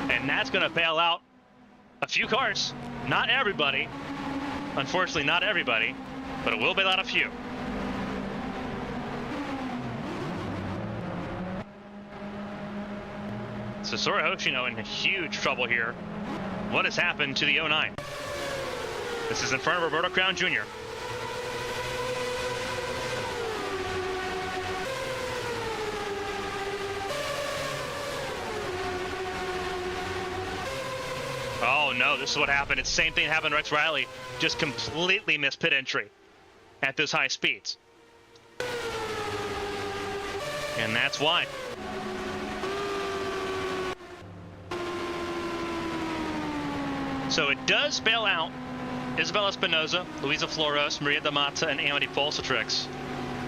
And that's going to bail out a few cars. Not everybody. Unfortunately, not everybody. But it will bail out a few. So Sora Hoshino in huge trouble here. What has happened to the 09? This is in front of Roberto Crown Jr. no, this is what happened. It's the same thing happened to Rex Riley. Just completely missed pit entry at those high speeds. And that's why. So it does bail out Isabel Espinosa, Luisa Flores, Maria Damata, and Amity Polsatrix.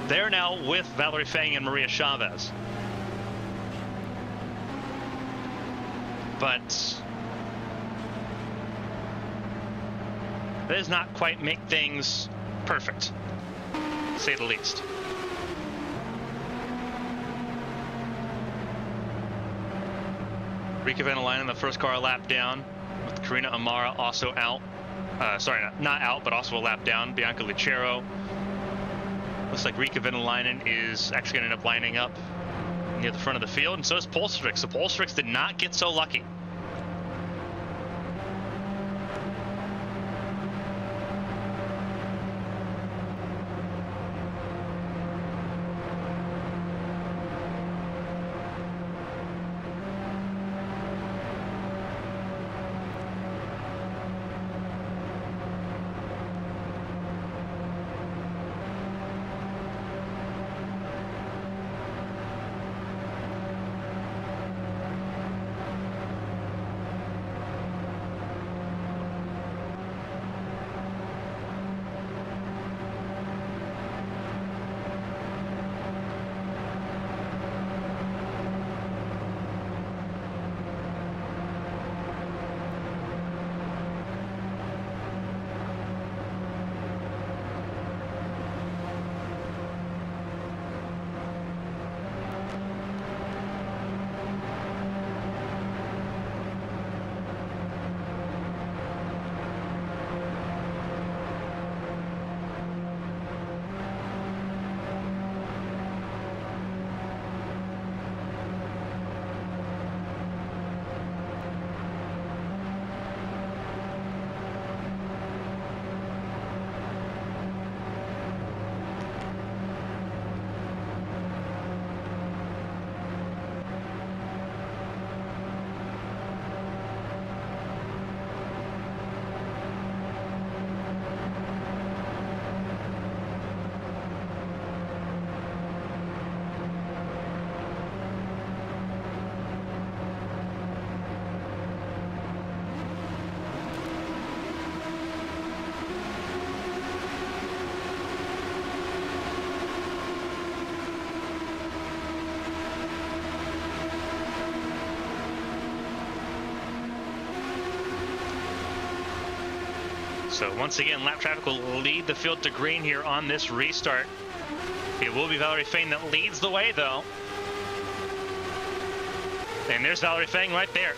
They're now with Valerie Fang and Maria Chavez. But that does not quite make things perfect, to say the least. Rika Venelainen in the first car a lap down, with Karina Amara also out. Sorry, not out, but also a lap down. Bianca Lucero. Looks like Rika Venelainen is actually going to end up lining up near the front of the field, and so is Polstrix. So Polstrix did not get so lucky. So once again, lap traffic will lead the field to green here on this restart. It will be Valerie Fang that leads the way, though. And there's Valerie Fang right there.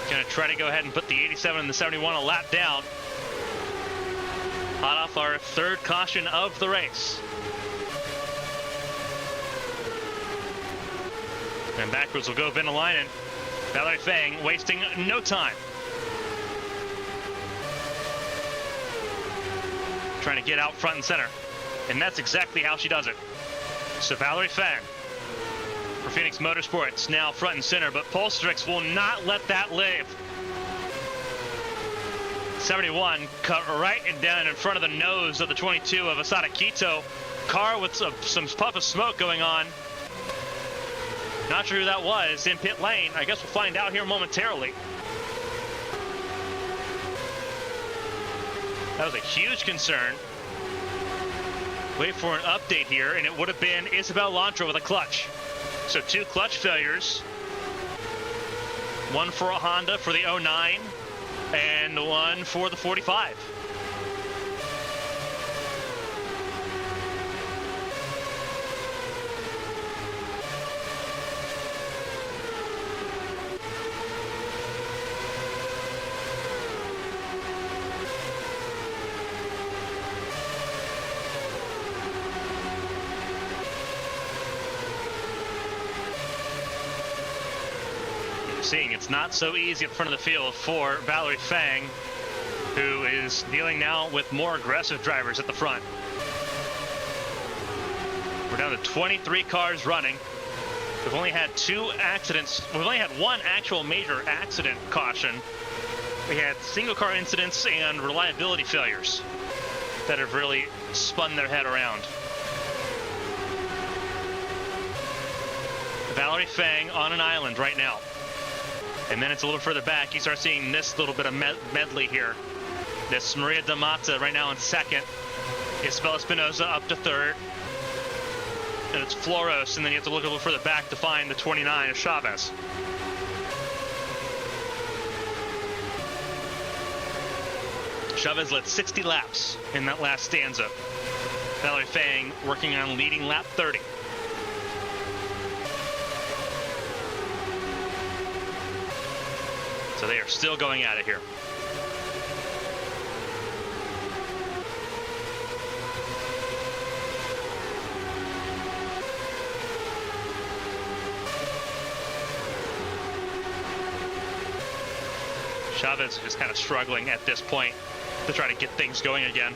Gonna try to go ahead and put the 87 and the 71 a lap down. Hot off our third caution of the race. And backwards will go Venelainen. Valerie Fang wasting no time. Trying to get out front and center. And that's exactly how she does it. So Valerie Fang for Phoenix Motorsports now front and center, but Polstrix will not let that live. 71 cut right and down in front of the nose of the 22 of Asada Quito. Car with some puff of smoke going on. Not sure who that was in pit lane. I guess we'll find out here momentarily. That was a huge concern. Wait for an update here, and it would have been Isabel Lantra with a clutch. So 2 clutch failures. One for a Honda for the 09, and one for the 45. Seeing it's not so easy at the front of the field for Valerie Fang, who is dealing now with more aggressive drivers at the front. We're down to 23 cars running. We've only had 2 accidents. We've only had 1 actual major accident caution. We had single car incidents and reliability failures that have really spun their head around. Valerie Fang on an island right now. And then it's a little further back. You start seeing this little bit of medley here. This Maria D'Amata right now in second. Isabella Espinosa up to third. And it's Floros, and then you have to look a little further back to find the 29 of Chavez. Chavez led 60 laps in that last stanza. Valerie Fang working on leading lap 30. So they are still going at it here. Chavez is kind of struggling at this point to try to get things going again.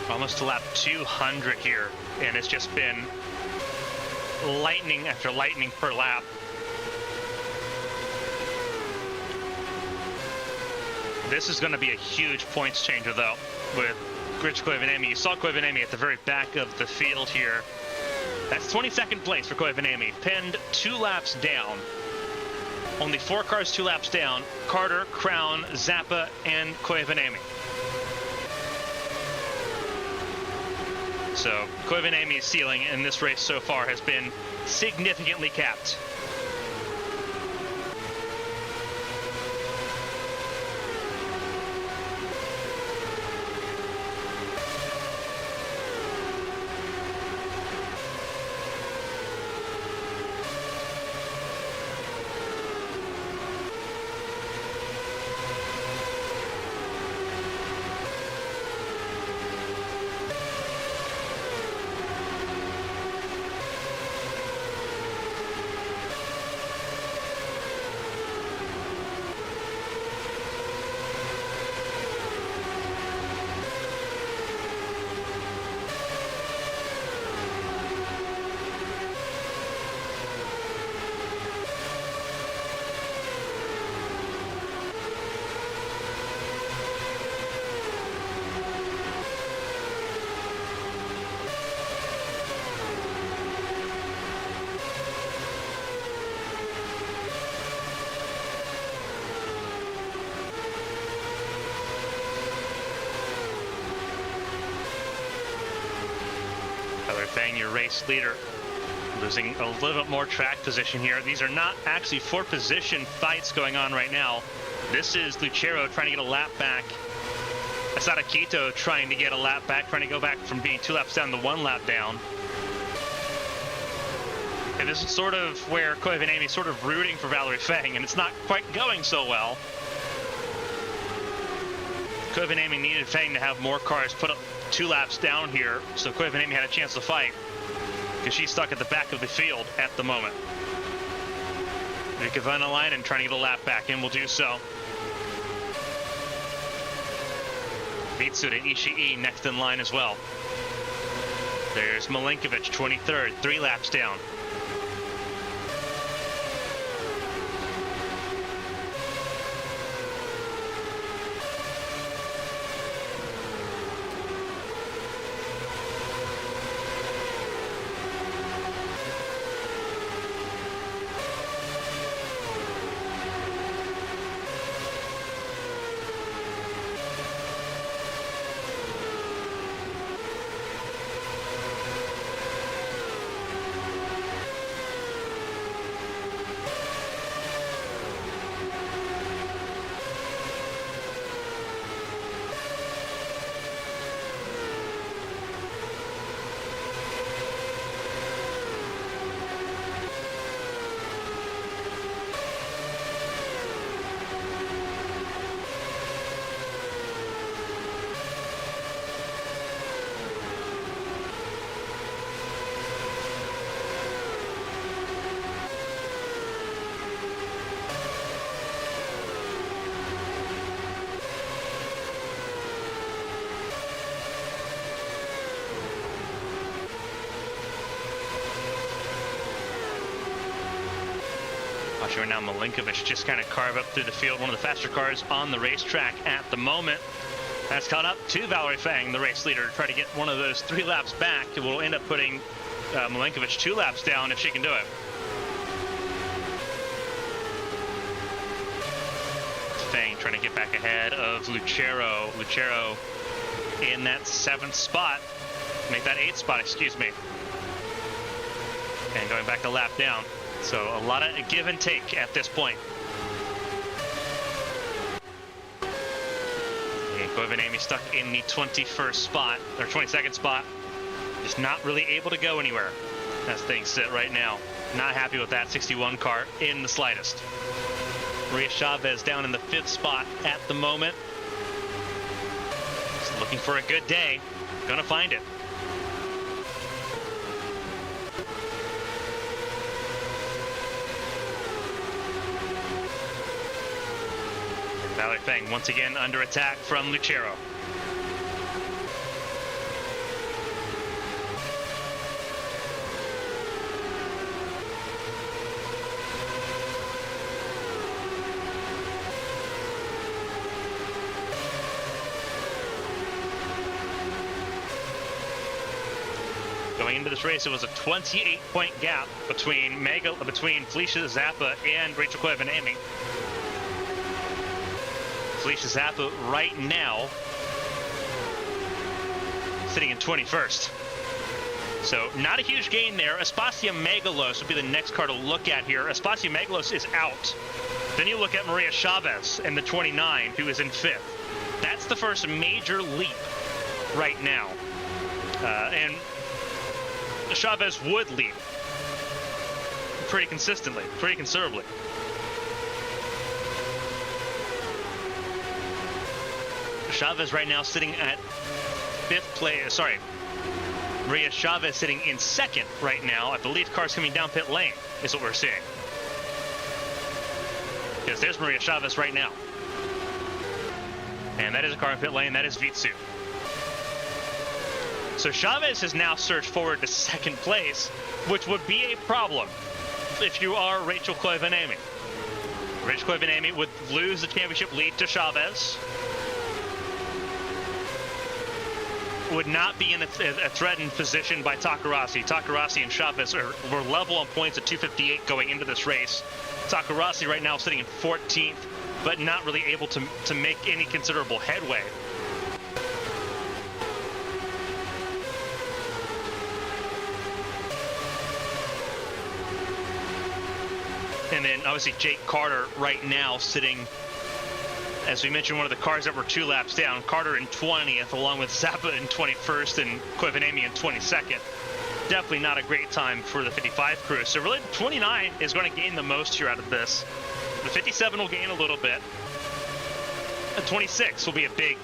Almost to lap 200 here, and it's just been lightning after lightning per lap. This is going to be a huge points changer, though, with Rich Koivuniemen. You saw Koivuniemen at the very back of the field here. That's 22nd place for Koivuniemen, pinned 2 laps down. Only 4 cars 2 laps down: Carter, Crown, Zappa, and Koivuniemen. So Koivuniemen's ceiling in this race so far has been significantly capped. Feng, your race leader, losing a little bit more track position here. These are not actually for position fights going on right now. This is Lucero trying to get a lap back. Asada Quito trying to get a lap back, trying to go back from being 2 laps down to 1 lap down. And this is sort of where Koivu is sort of rooting for Valerie Feng, and it's not quite going so well. Koivu needed Feng to have more cars put up 2 laps down here, so Koivu had a chance to fight, because she's stuck at the back of the field at the moment. Rika Venelainen trying to get a lap back, and will do so. Vitsut and Ishii next in line as well. There's Milinkovic, 23rd, 3 laps down. Watching right now, Milinkovic just kind of carve up through the field, one of the faster cars on the racetrack at the moment. That's caught up to Valerie Feng, the race leader, to try to get one of those 3 laps back. It will end up putting Milinkovic 2 laps down if she can do it. Feng trying to get back ahead of Lucero. Lucero in that 7th spot. Make that 8th spot, excuse me. And going back a lap down. So a lot of give and take at this point. And Koivu stuck in the 21st spot, or 22nd spot. Just not really able to go anywhere as things sit right now. Not happy with that 61 car in the slightest. Maria Chavez down in the 5th spot at the moment. Just looking for a good day. Gonna find it. Valerie Feng once again under attack from Lucero. Going into this race, it was a 28-point gap between Felicia Zappa and Rachel Koivu. Felicia Zappa right now sitting in 21st. So not a huge gain there. Aspasia Megalos would be the next car to look at here. Aspasia Megalos is out. Then you look at Maria Chavez in the 29, who is in 5th. That's the first major leap right now. And Chavez would leap pretty consistently, pretty considerably. Chavez right now sitting at 5th place. Sorry, Maria Chavez sitting in 2nd right now. I believe cars coming down pit lane is what we're seeing. Yes, there's Maria Chavez right now. And that is a car in pit lane. That is Vitsut. So Chavez has now surged forward to 2nd place, which would be a problem if you are Rachel Koivu. Rachel Koivu would lose the championship lead to Chavez. Would not be in a threatened position by Takarasi. Takarasi and Chavez were level on points at 258 going into this race. Takarasi right now sitting in 14th, but not really able to make any considerable headway. And then obviously Jake Carter right now sitting, as we mentioned, one of the cars that were 2 laps down. Carter in 20th, along with Zappa in 21st and Koivuniemen in 22nd. Definitely not a great time for the 55 crew. So really 29 is going to gain the most here out of this. The 57 will gain a little bit. The 26 will be a big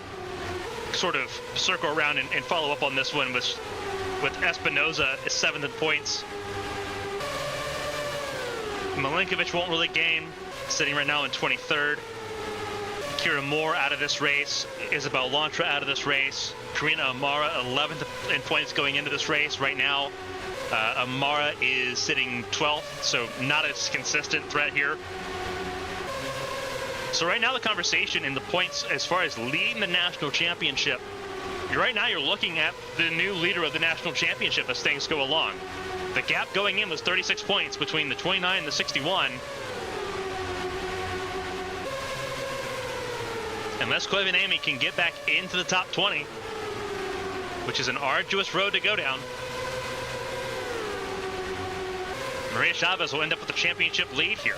sort of circle around and follow up on this one with Espinoza is 7th in points. Milinkovic won't really gain, sitting right now in 23rd. Kira Moore out of this race. Isabel Lantra out of this race. Karina Amara 11th in points going into this race. Right now, Amara is sitting 12th, so not as consistent threat here. So right now the conversation in the points as far as leading the national championship, right now you're looking at the new leader of the national championship as things go along. The gap going in was 36 points between the 29 and the 61. Unless Koivuniemen can get back into the top 20, which is an arduous road to go down, Maria Chavez will end up with the championship lead here.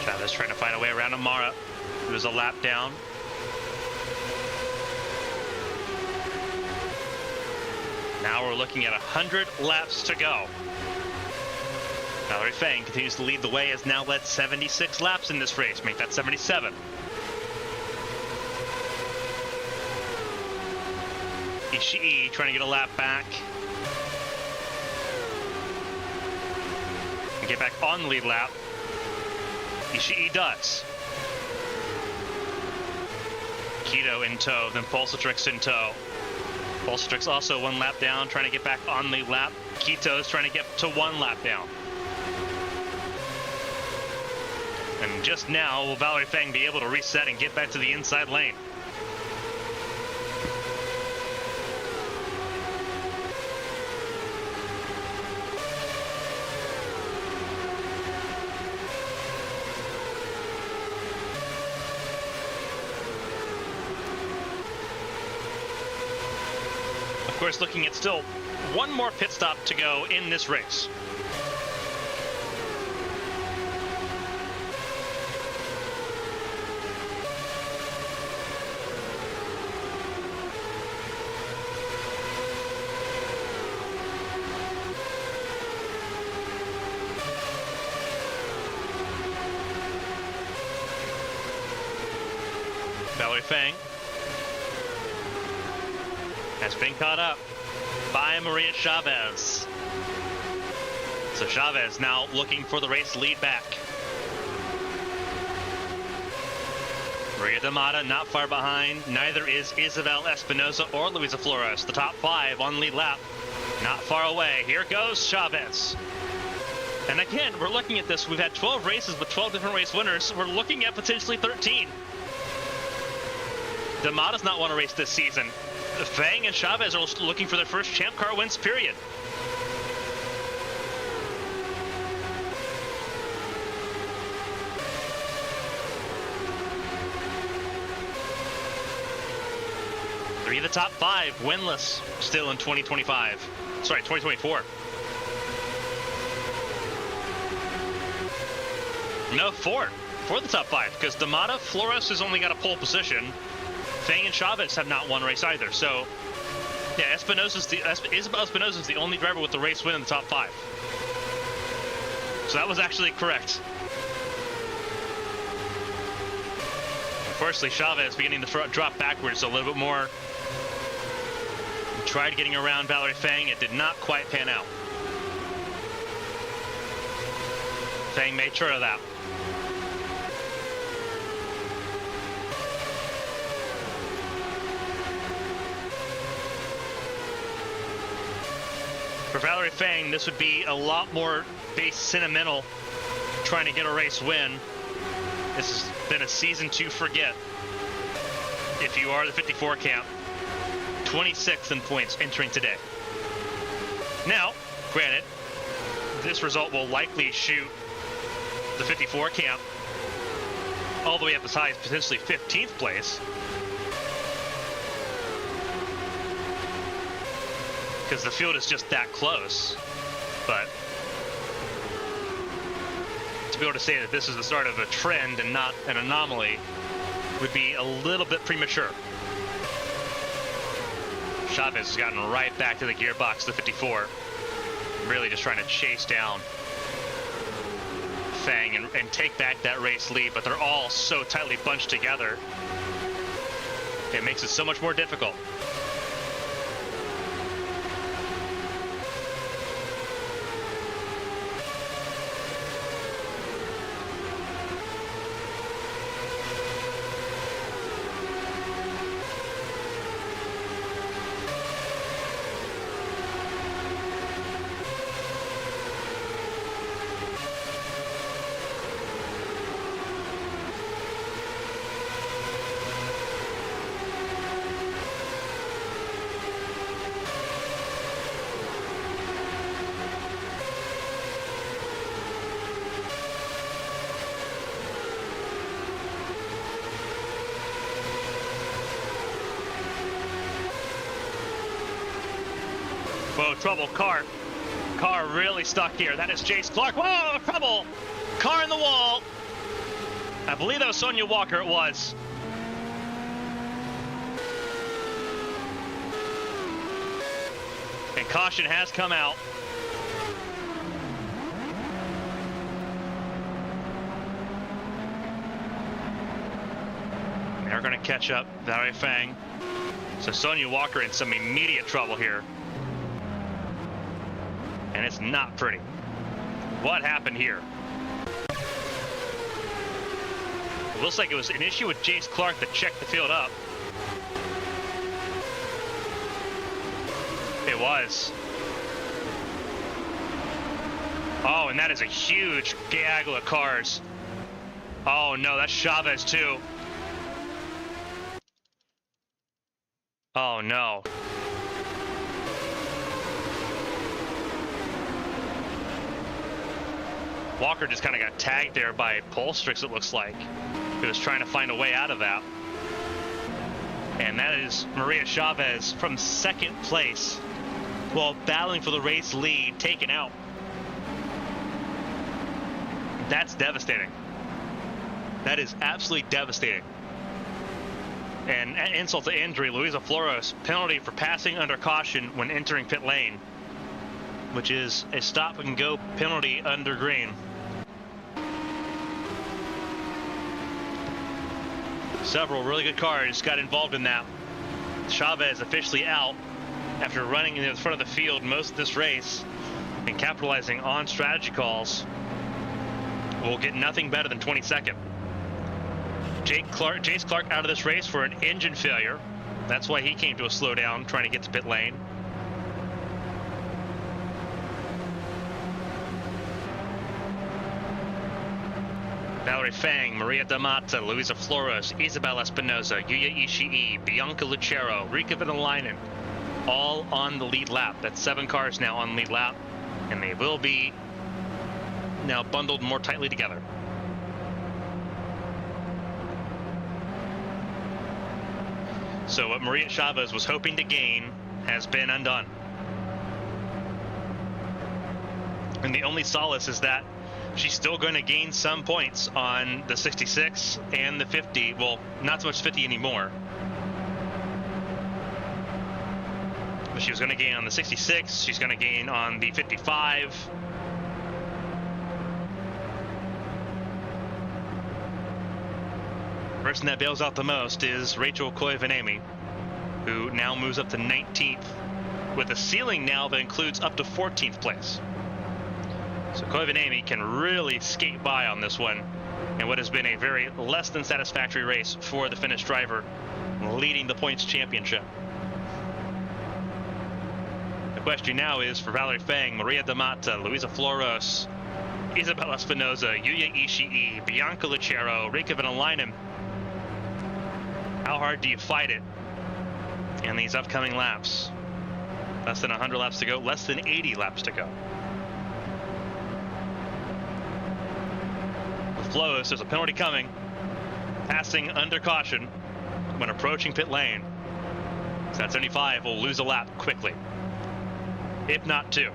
Chavez trying to find a way around Amara, who was a lap down. Now we're looking at 100 laps to go. Valerie Fang continues to lead the way, has now led 76 laps in this race, make that 77. Ishii trying to get a lap back. And get back on the lead lap. Ishii does. Keto in tow, then Pulsatrix in tow. Pulsatrix also 1 lap down, trying to get back on the lap. Keto's trying to get to 1 lap down. And just now, will Valerie Fang be able to reset and get back to the inside lane? Of course, looking at still 1 more pit stop to go in this race. Valerie Fang has been caught up by Maria Chavez. So Chavez now looking for the race lead back. Maria D'Amata not far behind. Neither is Isabel Espinoza or Luisa Flores. The top 5 on lead lap, not far away. Here goes Chavez. And again, we're looking at this. We've had 12 races with 12 different race winners. We're looking at potentially 13. D'Amata's not won a race this season. Fang and Chavez are looking for their first champ car wins, period. Three of the top 5 winless still in 2025. Sorry, 2024. No, 4 for the top 5, because D'Amata, Flores has only got a pole position. Fang and Chavez have not won a race either. So, yeah, Isabel Espinoza is the only driver with the race win in the top 5. So that was actually correct. Unfortunately, Chavez beginning to drop backwards a little bit more Tried getting around Valerie Fang. It did not quite pan out. Fang made sure of that. For Valerie Fang, this would be a lot more base sentimental, trying to get a race win. This has been a season to forget if you are the 54 camp. 26th in points entering today. Now, granted, this result will likely shoot the 54 camp all the way up as high as potentially 15th place. Because the field is just that close. But to be able to say that this is the start of a trend and not an anomaly would be a little bit premature. Chavez has gotten right back to the gearbox, the 54. Really just trying to chase down Fang and take back that race lead, but they're all so tightly bunched together. It makes it so much more difficult. Whoa, trouble, car really stuck here. That is Jace Clark. Whoa, trouble, car in the wall. I believe that was Sonia Walker, it was. And caution has come out. They're gonna catch up, Valerie Fang. So Sonia Walker in some immediate trouble here. And it's not pretty. What happened here? It looks like it was an issue with Jace Clark that checked the field up. It was. Oh, and that is a huge gaggle of cars. Oh no, that's Chavez too. Oh no. Walker just kind of got tagged there by Polstrix, it looks like. He was trying to find a way out of that. And that is Maria Chavez from second place while battling for the race lead, taken out. That's devastating. That is absolutely devastating. And insult to injury, Luisa Flores, penalty for passing under caution when entering pit lane, which is a stop and go penalty under green. Several really good cars got involved in that. Chavez officially out after running in the front of the field most of this race and capitalizing on strategy calls. Will get nothing better than 22nd. Jace Clark out of this race for an engine failure. That's why he came to a slowdown trying to get to pit lane. Valerie Fang, Maria D'Amata, Luisa Flores, Isabel Espinoza, Yuya Ishii, Bianca Lucero, Rika Venalainen, all on the lead lap. That's 7 cars now on lead lap, and they will be now bundled more tightly together. So what Maria Chavez was hoping to gain has been undone. And the only solace is that she's still going to gain some points on the 66 and the 50. Well, not so much 50 anymore. But she was going to gain on the 66. She's going to gain on the 55. The person that bails out the most is Rachel Koivanemi, who now moves up to 19th with a ceiling now that includes up to 14th place. So Koivunieemi can really skate by on this one in what has been a very less than satisfactory race for the Finnish driver leading the points championship. The question now is for Valerie Fang, Maria D'Amata, Luisa Floros, Isabella Espinosa, Yuya Ishii, Bianca Lucero, Riikka Venäläinen. How hard do you fight it in these upcoming laps? Less than 100 laps to go, less than 80 laps to go. With Floros, there's a penalty coming. Passing under caution when approaching pit lane. So that 75 will lose a lap quickly, if not two.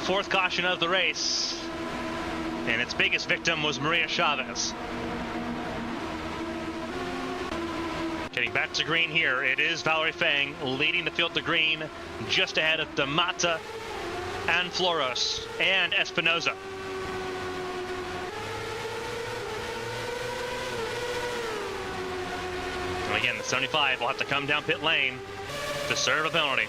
Fourth caution of the race, and its biggest victim was Maria Chavez. Getting back to green here, it is Valerie Fang leading the field to green, just ahead of D'Amata and Floros and Espinosa. And again, the 75 will have to come down pit lane to serve a penalty.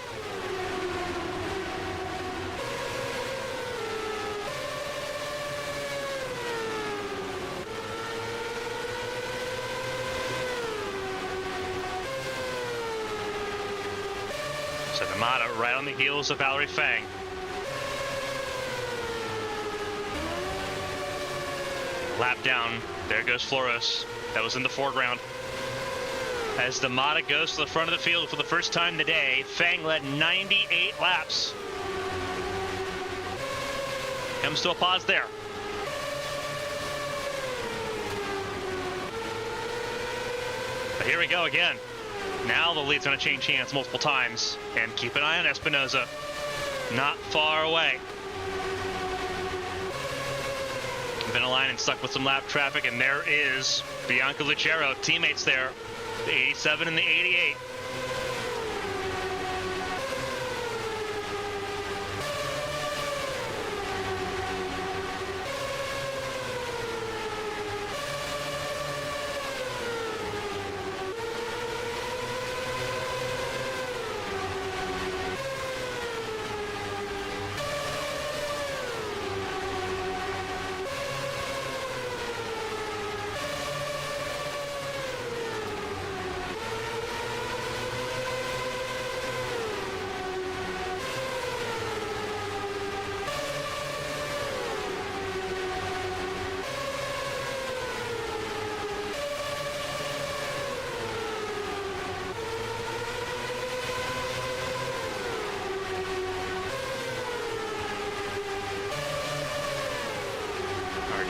So D'Amata right on the heels of Valerie Fang. Lap down, there goes Floros. That was in the foreground. As D'Amata goes to the front of the field for the first time today, Fang led 98 laps. Comes to a pause there. But here we go again. Now the lead's going to change hands multiple times. And keep an eye on Espinosa. Not far away. Venäläinen stuck with some lap traffic, and there is Bianca Lucero, teammates there, the 87 and the 88.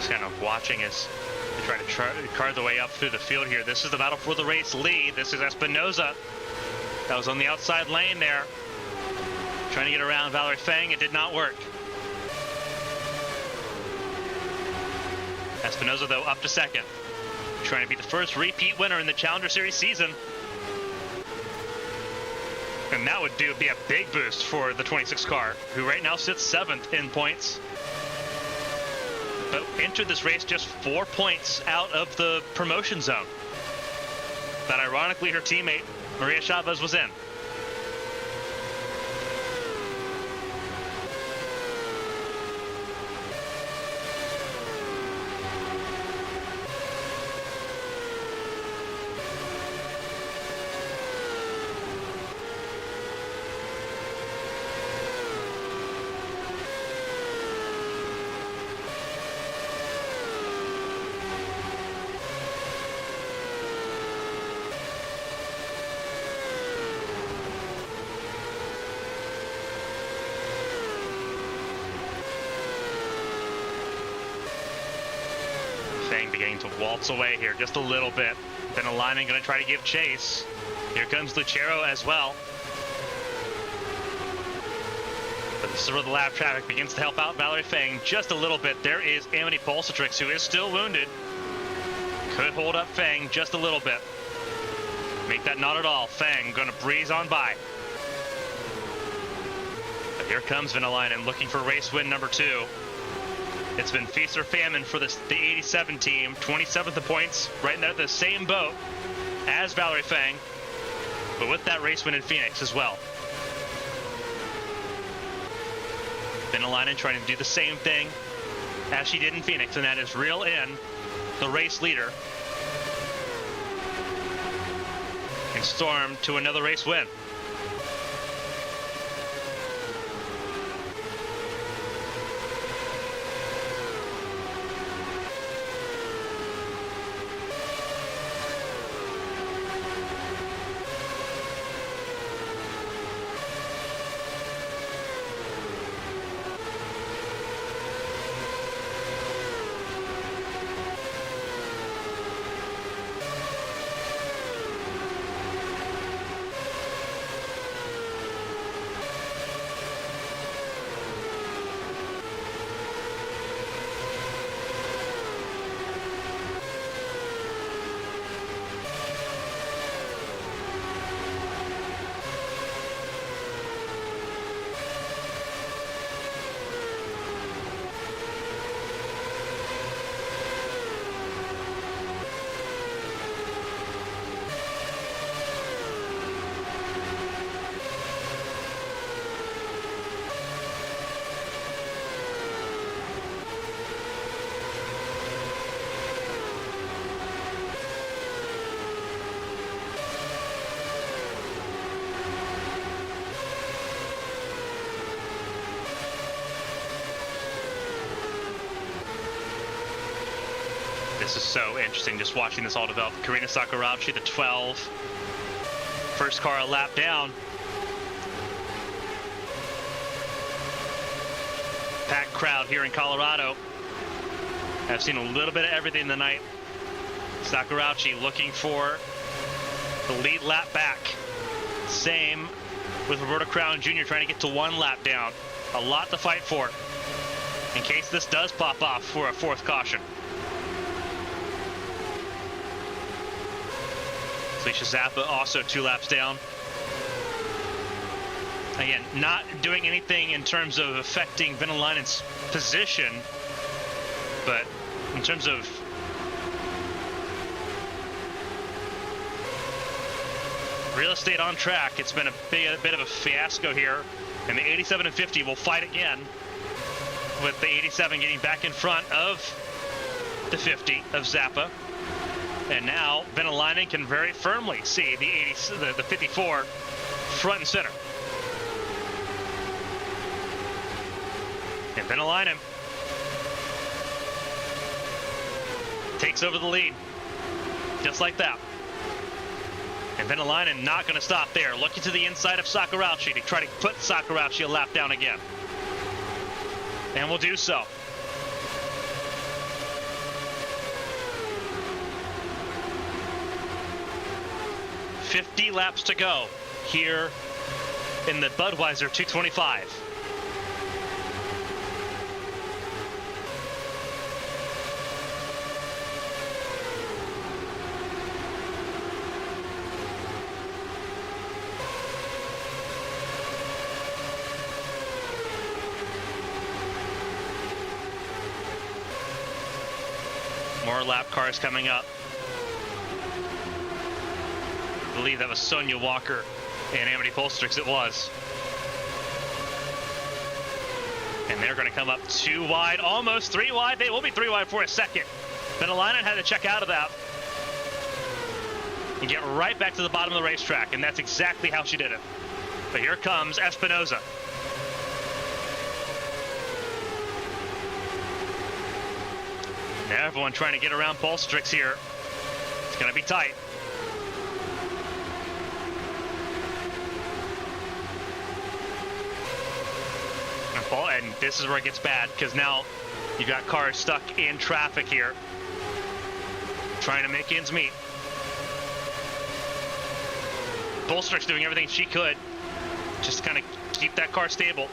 Kind of watching as they try to card the way up through the field here. This is the battle for the race lead. This is Espinosa. That was on the outside lane there. Trying to get around Valerie Fang. It did not work. Espinosa, though, up to second. Trying to be the first repeat winner in the Challenger Series season. And that would be a big boost for the 26 car, who right now sits 7th in points. But entered this race just 4 points out of the promotion zone that ironically her teammate Maria Chavez was in. Beginning to waltz away here just a little bit. Venäläinen going to try to give chase. Here comes Lucero as well. But this is where the lap traffic begins to help out Valerie Fang just a little bit. There is Amity Polsatrix, who is still wounded. Could hold up Fang just a little bit. Make that not at all. Fang going to breeze on by. But here comes Venäläinen looking for race win number 2. It's been feast or famine for the 87 team. 27th in points, right in there, the same boat as Valerie Fang, but with that race win in Phoenix as well. Venäläinen trying to do the same thing as she did in Phoenix, and that is reel in the race leader and storm to another race win. This is so interesting just watching this all develop. Karina Sakurabchi, the 12. First car a lap down. Packed crowd here in Colorado. I've seen a little bit of everything tonight. Sakurabchi looking for the lead lap back. Same with Roberta Crown Jr. trying to get to one lap down. A lot to fight for in case this does pop off for a fourth caution. Alicia Zappa also 2 laps down. Again, not doing anything in terms of affecting Venäläinen's position, but in terms of real estate on track, it's been a bit of a fiasco here. And the 87 and 50 will fight again, with the 87 getting back in front of the 50 of Zappa. And now Venäläinen can very firmly see the 54 front and center. And Venäläinen takes over the lead, just like that. And Venäläinen not going to stop there, looking to the inside of Sakurabchi to try to put Sakurabchi a lap down again. And will do so. .50 laps to go here in the Budweiser 225. More lap cars coming up. I believe that was Sonia Walker and Amity Polstrix. It was. And they're going to come up 2 wide, almost 3 wide. They will be 3 wide for a second. Venäläinen had to check out of that and get right back to the bottom of the racetrack, and that's exactly how she did it. But here comes Espinoza. Now everyone trying to get around Polstrix here. It's going to be tight. And this is where it gets bad, because now you've got cars stuck in traffic here, trying to make ends meet. Polstrix doing everything she could just to kind of keep that car stable.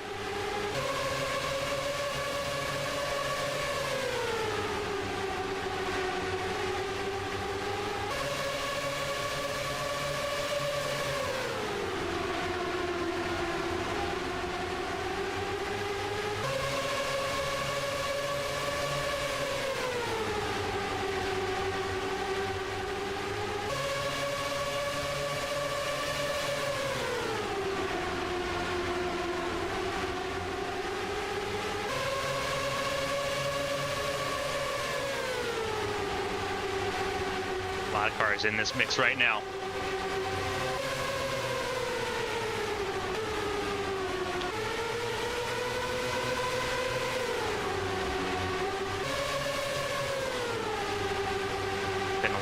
lot of cars in this mix right now.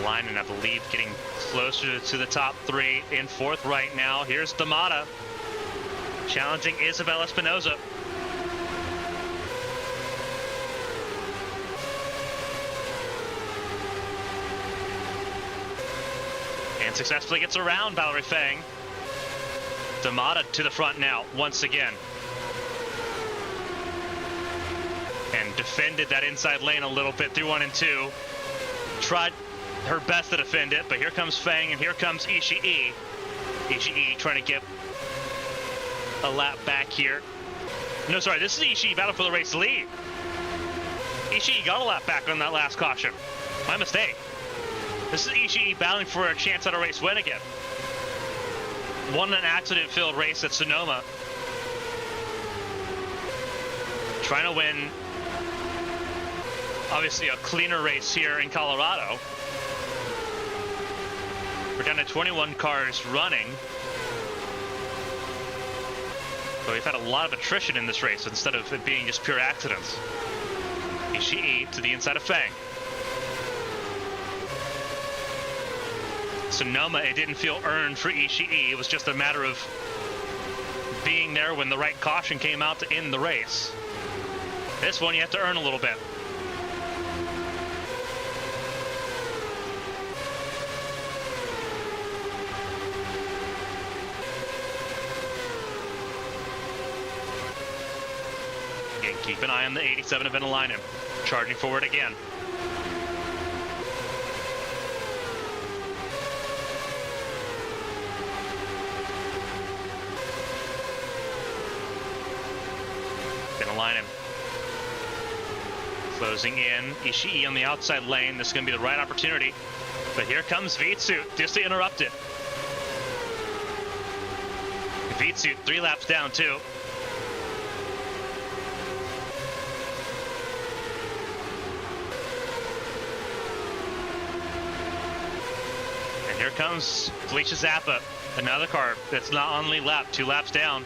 Linen, I believe, getting closer to the top three. In fourth right now. Here's D'Amata challenging Isabel Espinosa. And successfully gets around Valerie Fang. D'Amata to the front now, once again. And defended that inside lane a little bit through 1 and 2. Tried her best to defend it, but here comes Fang and here comes Ishii. Ishii trying to get a lap back here. No, sorry, this is Ishii battling for the race lead. Ishii got a lap back on that last caution. My mistake. This is Ishii battling for a chance at a race win again. Won an accident-filled race at Sonoma. Trying to win, obviously, a cleaner race here in Colorado. We're down to 21 cars running. So we've had a lot of attrition in this race instead of it being just pure accidents. Ishii to the inside of Fang. Sonoma, it didn't feel earned for Ishii. It was just a matter of being there when the right caution came out to end the race. This one you have to earn a little bit. Again, keep an eye on the 87 of Venalainen. Charging forward again. Venalainen closing in. Ishii on the outside lane. This is going to be the right opportunity. But here comes Vitsu just to interrupt it. Vitsu 3 laps down too. And here comes Felicia Zappa, another car that's not only lap, 2 laps down.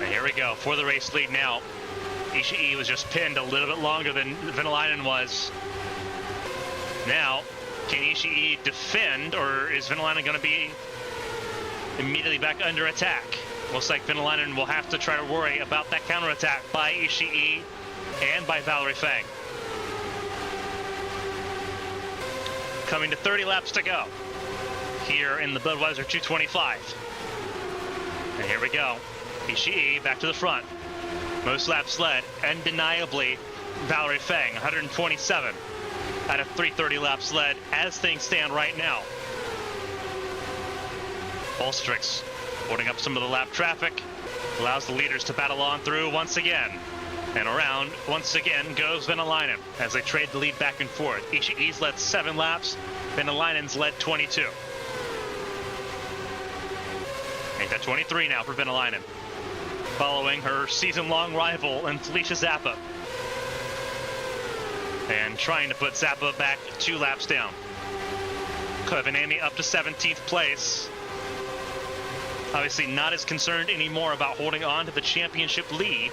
Here we go for the race lead now. Ishii was just pinned a little bit longer than Venalainen was. Now, can Ishii defend, or is Venalainen going to be immediately back under attack? Looks like Venalainen will have to try to worry about that counterattack by Ishii and by Valerie Fang. Coming to 30 laps to go here in the Budweiser 225. And here we go. Ishii back to the front. Most laps led, undeniably, Valerie Fang, 127 out of 330 laps led as things stand right now. Ulstrix holding up some of the lap traffic, allows the leaders to battle on through once again. And around, once again, goes Venalainen as they trade the lead back and forth. Ishii's led 7 laps, Venalainen's led 22. Make that 23 now for Venalainen, following her season-long rival in Felicia Zappa. And trying to put Zappa back 2 laps down. Koivuniemen up to 17th place. Obviously not as concerned anymore about holding on to the championship lead.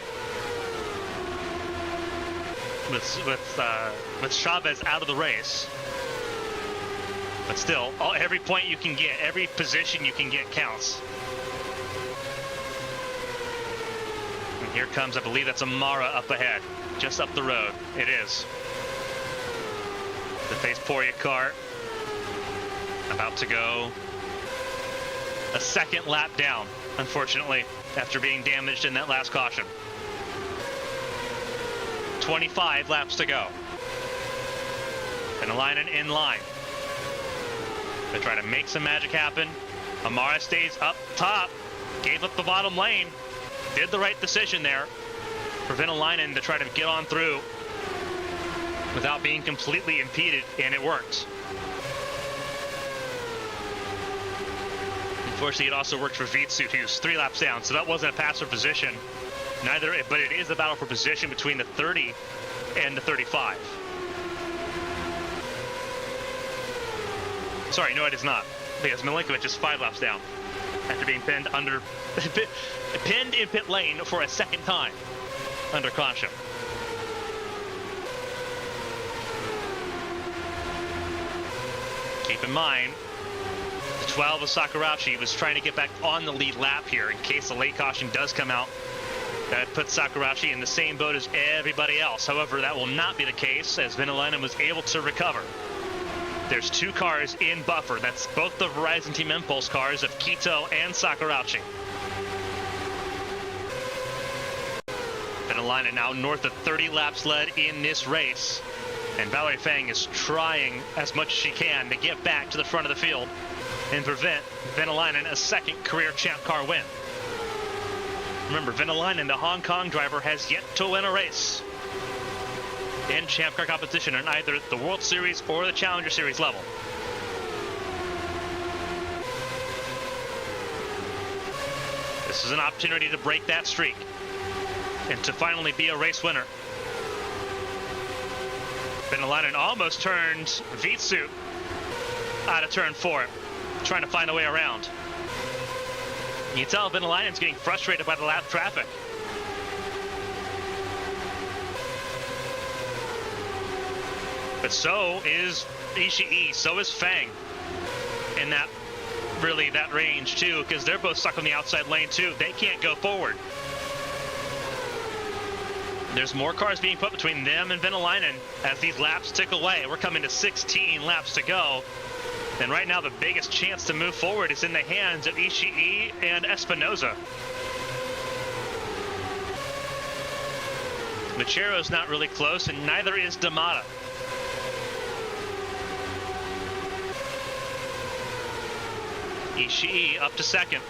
With Chavez out of the race. But still, every point you can get, every position you can get counts. And here comes, I believe that's Amara up ahead, just up the road. It is. The Face Poria car about to go a second lap down, unfortunately, after being damaged in that last caution. 25 laps to go. Venalainen in line. They try to make some magic happen. Amara stays up top, gave up the bottom lane, did the right decision there for Venalainen to try to get on through without being completely impeded, and it worked. Unfortunately, it also worked for Vitsut, who's 3 laps down, so that wasn't a pass for position. But it is a battle for position between the 30 and the 35. Sorry, no, it is not, because Milinkovic is 5 laps down after being pinned in pit lane for a second time under caution. Keep in mind, the 12 of Sakurashi was trying to get back on the lead lap here in case the late caution does come out. That puts Sakurashi in the same boat as everybody else. However, that will not be the case as Venäläinen was able to recover. There's 2 cars in buffer. That's both the Verizon Team Impulse cars of Kito and Sakurashi. Venäläinen now north of 30 laps led in this race. And Valerie Fang is trying as much as she can to get back to the front of the field and prevent Venäläinen a second career Champ Car win. Remember, Venäläinen, the Hong Kong driver, has yet to win a race in Champ Car competition in either the World Series or the Challenger Series level. This is an opportunity to break that streak and to finally be a race winner. Venäläinen almost turned Vitsut out of turn 4, trying to find a way around. You can tell Venäläinen's getting frustrated by the lap traffic. But so is Ishii, so is Fang in that range too, because they're both stuck on the outside lane too. They can't go forward. There's more cars being put between them and Venäläinen as these laps tick away. We're coming to 16 laps to go. And right now, the biggest chance to move forward is in the hands of Ishii and Espinoza. Machero's not really close, and neither is D'Amata. Ishii up to second.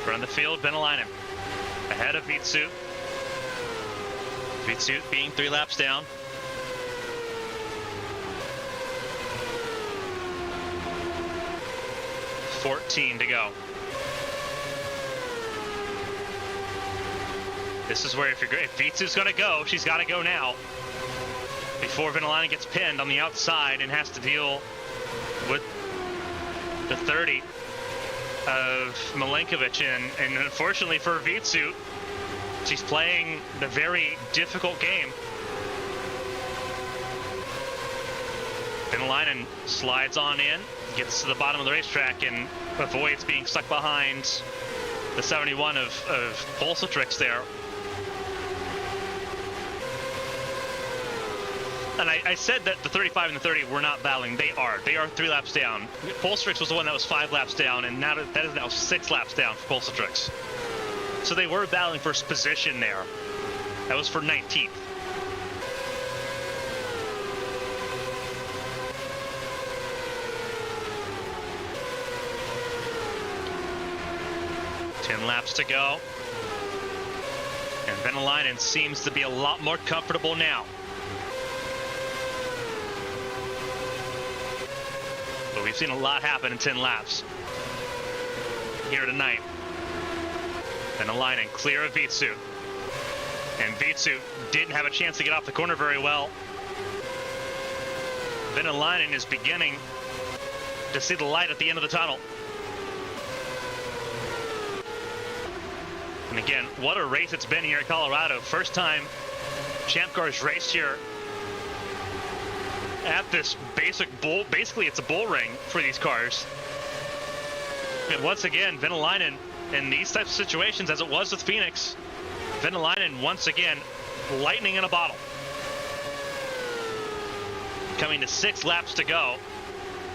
Front of the field, Venäläinen ahead of Vitsut. Vitsut being 3 laps down. $14 to go. This is where if Vitsut's going to go, she's got to go now before Venäläinen gets pinned on the outside and has to deal with the 30 of Milinkovic. And unfortunately for Vitsut, she's playing the very difficult game. Venäläinen slides on in, gets to the bottom of the racetrack, and avoids being stuck behind the 71 of Pulsatrix there. And I said that the 35 and the 30 were not battling. They are. They are 3 laps down. Pulsatrix was the one that was 5 laps down, and now that is now 6 laps down for Pulsatrix. So they were battling for position there. That was for 19th. Laps to go, and Venäläinen seems to be a lot more comfortable now. But we've seen a lot happen in 10 laps here tonight. Venäläinen clear of Vitsut, and Vitsut didn't have a chance to get off the corner very well. Venäläinen is beginning to see the light at the end of the tunnel. And again, what a race it's been here at Colorado. First time Champ Car's raced here at this basically it's a bull ring for these cars. And once again, Venäläinen in these types of situations, as it was with Phoenix, Venäläinen once again, lightning in a bottle. Coming to 6 laps to go.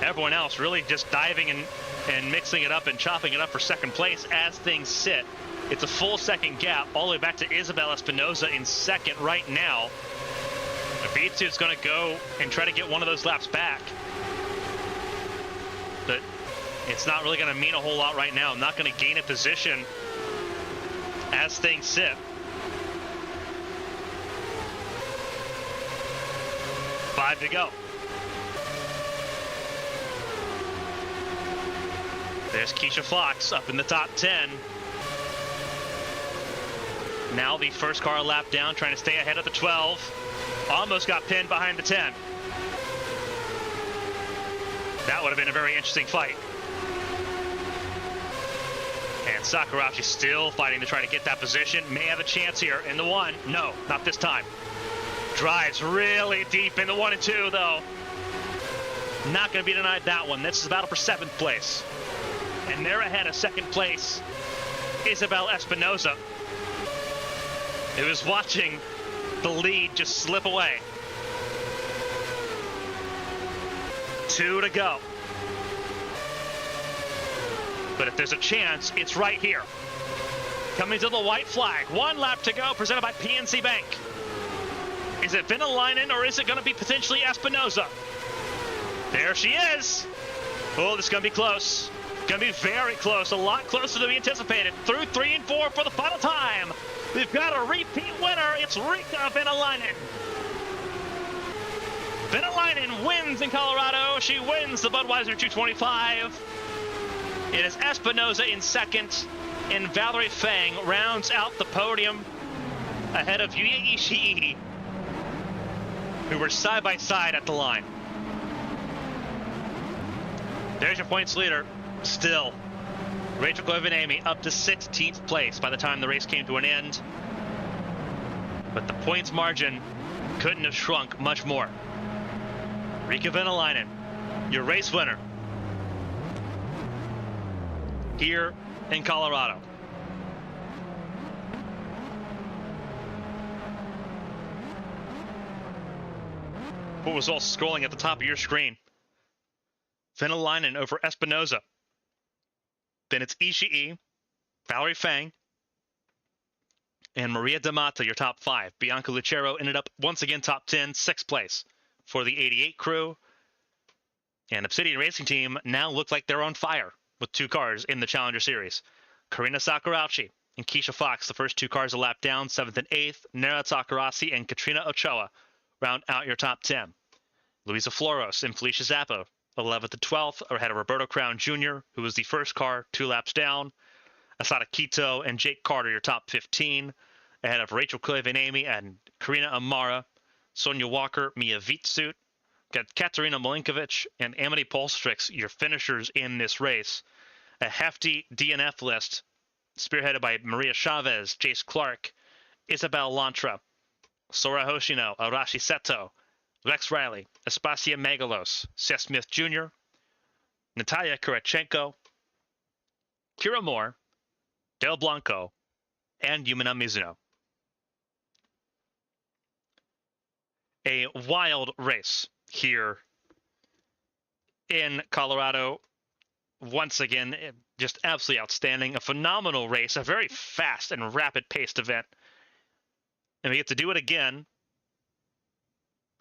Everyone else really just diving and mixing it up and chopping it up for second place as things sit. It's a full second gap all the way back to Isabel Espinoza in second right now. Vitsut's going to go and try to get one of those laps back. But it's not really going to mean a whole lot right now. Not going to gain a position as things sit. $5 to go. There's Keisha Fox up in the top 10. Now the first car a lap down, trying to stay ahead of the 12. Almost got pinned behind the 10. That would have been a very interesting fight. And Sakurachi still fighting to try to get that position. May have a chance here in the 1. No, not this time. Drives really deep in the 1 and 2, though. Not going to be denied that one. This is a battle for 7th place. And they're ahead of 2nd place, Isabel Espinosa, who is watching the lead just slip away. 2 to go. But if there's a chance, it's right here. Coming to the white flag. 1 lap to go, presented by PNC Bank. Is it Venäläinen or is it going to be potentially Espinosa? There she is. Oh, this is going to be close. Going to be very close. A lot closer than we anticipated. Through 3 and 4 for the final time. We've got a repeat winner. It's Rika Venäläinen. Venäläinen wins in Colorado. She wins the Budweiser 225. It is Espinosa in 2nd, and Valerie Fang rounds out the podium ahead of Yuya Ishii, who were side by side at the line. There's your points leader. Still, Rachel Koivuniemen up to 16th place by the time the race came to an end. But the points margin couldn't have shrunk much more. Rika Venäläinen, your race winner here in Colorado. What was all scrolling at the top of your screen? Venäläinen over Espinosa. Then it's Ishii, Valerie Fang, and Maria D'Amata, your top 5. Bianca Lucero ended up once again top 10, 6th place for the 88 crew. And Obsidian Racing Team now look like they're on fire with 2 cars in the Challenger Series. Karina Sakurachi and Keisha Fox, the first 2 cars a lap down, 7th and 8th. Nara Takarasi and Katrina Ochoa round out your top 10. Luisa Floros and Felicia Zappa, 11th and 12th, are ahead of Roberto Crown Jr., who was the first car 2 laps down. Asada Kito and Jake Carter, your top 15, ahead of Rachel Koivuniemen and Karina Amara. Sonia Walker, Mia Vitsut, got Katerina Milinkovic and Amity Polstrix, your finishers in this race. A hefty DNF list spearheaded by Maria Chavez, Jace Clark, Isabel Lantra, Sora Hoshino, Arashi Seto, Lex Riley, Aspasia Megalos, Seth Smith Jr., Natalia Kurachenko, Kira Moore, Del Blanco, and Yumina Mizuno. A wild race here in Colorado. Once again, just absolutely outstanding. A phenomenal race, a very fast and rapid-paced event. And we get to do it again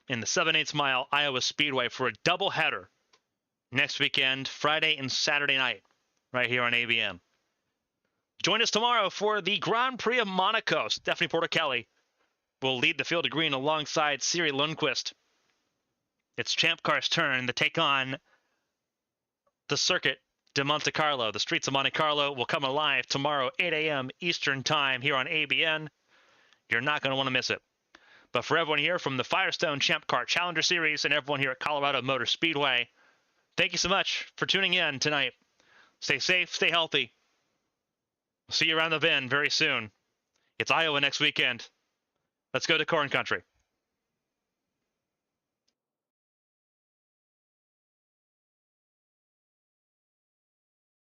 in the 7/8 mile Iowa Speedway for a doubleheader next weekend, Friday and Saturday night, right here on ABM. Join us tomorrow for the Grand Prix of Monaco. Stephanie Porter-Kelly will lead the field of green alongside Siri Lundquist. It's Champ Car's turn to take on the circuit de Monte Carlo. The streets of Monte Carlo will come alive tomorrow, 8 a.m. Eastern Time here on ABN. You're not going to want to miss it. But for everyone here from the Firestone Champ Car Challenger Series and everyone here at Colorado Motor Speedway, thank you so much for tuning in tonight. Stay safe, stay healthy. See you around the bend very soon. It's Iowa next weekend. Let's go to corn country.